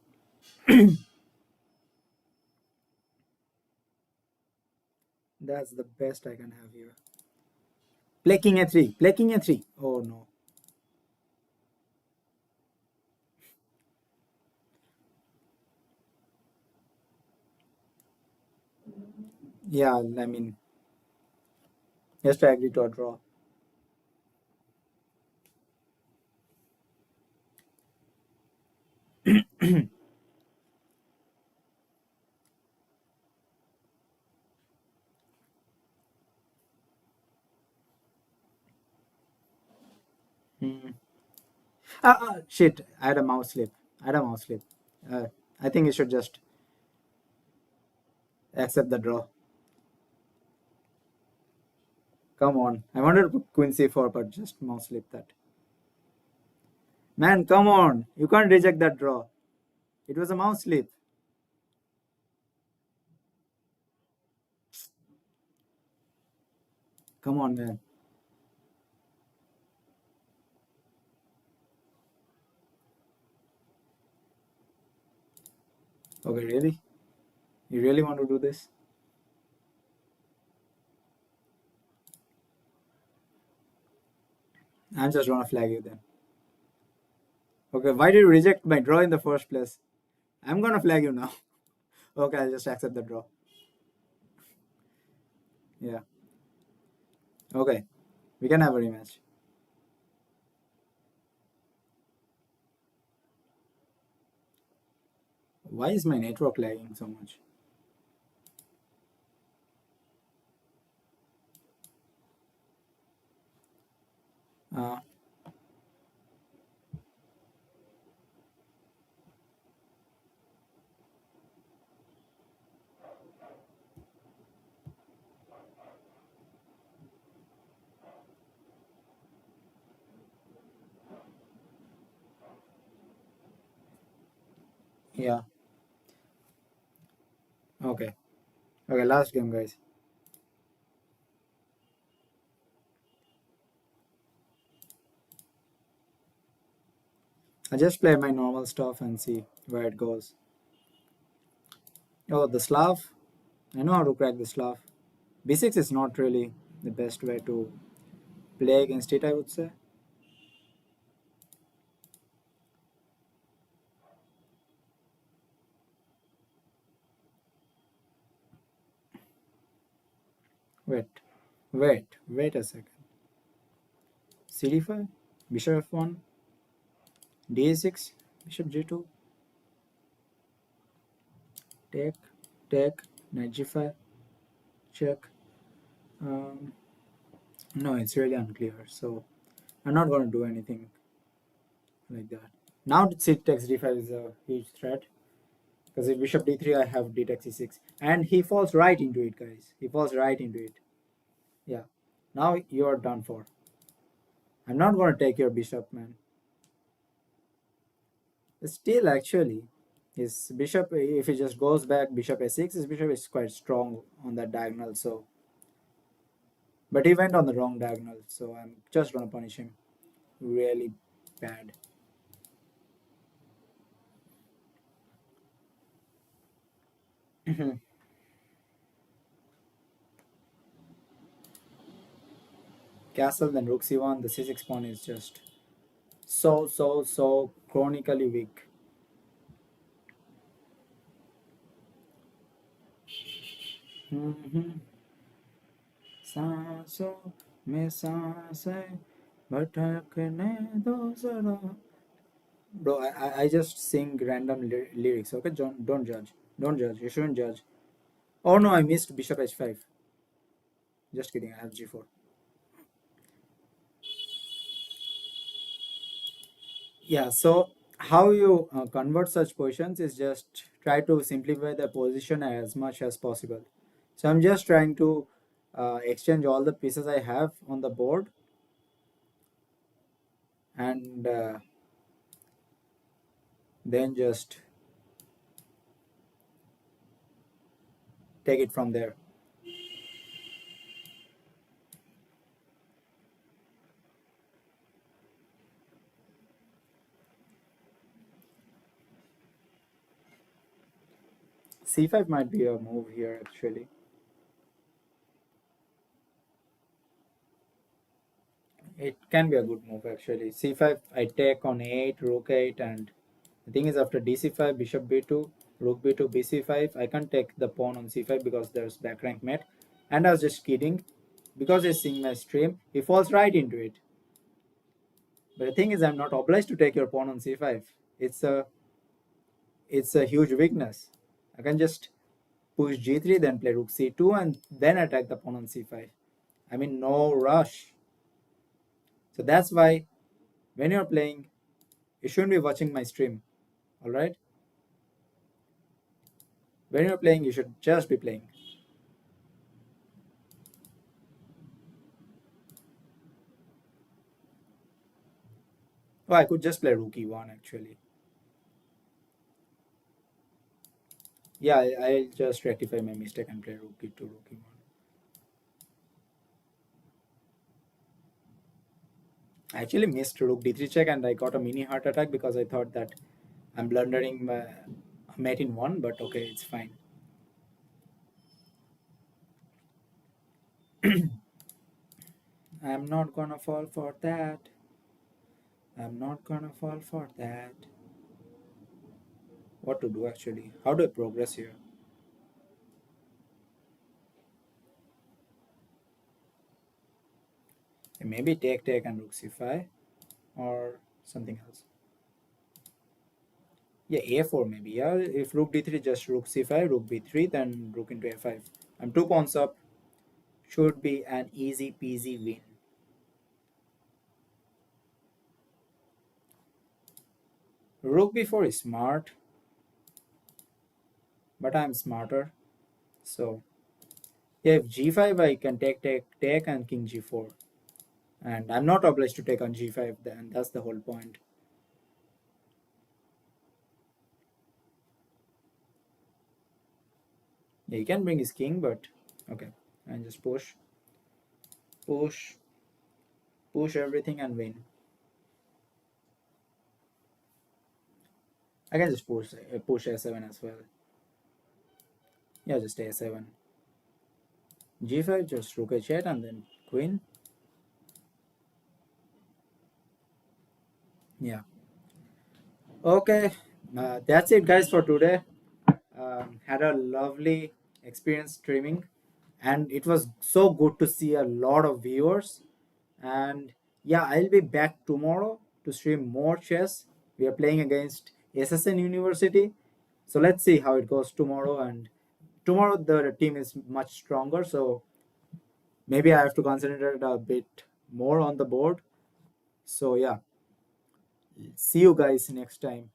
That's the best I can have here. Play king a3. Play king a3. Oh no. Yeah, I mean, just to agree to a draw. Hmm. Shit. I had a mouse slip. I had a mouse slip. Uh, I think you should just accept the draw. Come on. I wanted to put queen c4, but just mouse slip that. Man, come on. You can't reject that draw. It was a mouse slip. Come on, man. Okay, really? You really want to do this? I'm just gonna flag you then. Okay, why did you reject my draw in the first place? I'm gonna flag you now. Okay, I'll just accept the draw. Yeah. Okay, we can have a rematch. Why is my network lagging so much? Uh, yeah. Okay. Okay. Last game, guys. I just play my normal stuff and see where it goes. Oh, the Slav. I know how to crack the Slav. B6 is not really the best way to play against it, I would say. Wait, wait a second. CD5, Bishop F1, D6, Bishop G2, take, take, Knight G5, check. Um, no, it's really unclear. So I'm not going to do anything like that. Now C takes D5 is a huge threat because if Bishop D3, I have D takes C6, and he falls right into it, guys. He falls right into it. Yeah. Now you're done for. I'm not going to take your bishop, man. Still, actually, his bishop, if he just goes back, bishop a6, his bishop is quite strong on that diagonal. So, but he went on the wrong diagonal, so I'm just going to punish him really bad. Castle, then rook c1. The c6 pawn is just so chronically weak. सांसों में सांसें भटकने दो जरा. Bro, I just sing random lyrics. Okay, don't judge. Don't judge. You shouldn't judge. Oh no, I missed bishop h5. Just kidding. I have g4. Yeah. So how you convert such positions is just try to simplify the position as much as possible. So I'm just trying to exchange all the pieces I have on the board and then just take it from there. C5 might be a move here actually. It can be a good move actually. C5, I take on 8, rook 8, and the thing is after dc5, bishop b2, rook b2, bc5, I can't take the pawn on c5 because there's back rank mate. And I was just kidding. Because he's seeing my stream, he falls right into it. But the thing is, I'm not obliged to take your pawn on c5. It's a it's a huge weakness. I can just push g3, then play rook c2, and then attack the pawn on c5. I mean, no rush. So that's why when you're playing, you shouldn't be watching my stream. All right? When you're playing, you should just be playing. Oh, I could just play rook e1 actually. Yeah, I'll just rectify my mistake and play rook e2, rook e1. I actually missed rook d3 check and I got a mini heart attack because I thought that I'm blundering mate in one, but okay, it's fine. I'm not gonna fall for that. I'm not gonna fall for that. What to do actually? How do I progress here? Maybe take and rook c5 or something else. Yeah, a4 maybe. Yeah, if rook d3, just rook c5, rook b3, then rook into a5. I'm 2 pawns up. Should be an easy peasy win. Rook b4 is smart, but I'm smarter. So yeah, if g5, I can take, and king g4. And I'm not obliged to take on g5, then that's the whole point. Yeah, he can bring his king, but okay. And just push, push everything and win. I can just push a7 as well. Yeah, just a7. g5, just rook h8 and then queen. Yeah. Okay, that's it, guys, for today. Had a lovely experience streaming, and it was so good to see a lot of viewers. And yeah, I'll be back tomorrow to stream more chess. We are playing against SSN University, so let's see how it goes tomorrow. And tomorrow the team is much stronger, so maybe I have to concentrate a bit more on the board. So yeah, see you guys next time.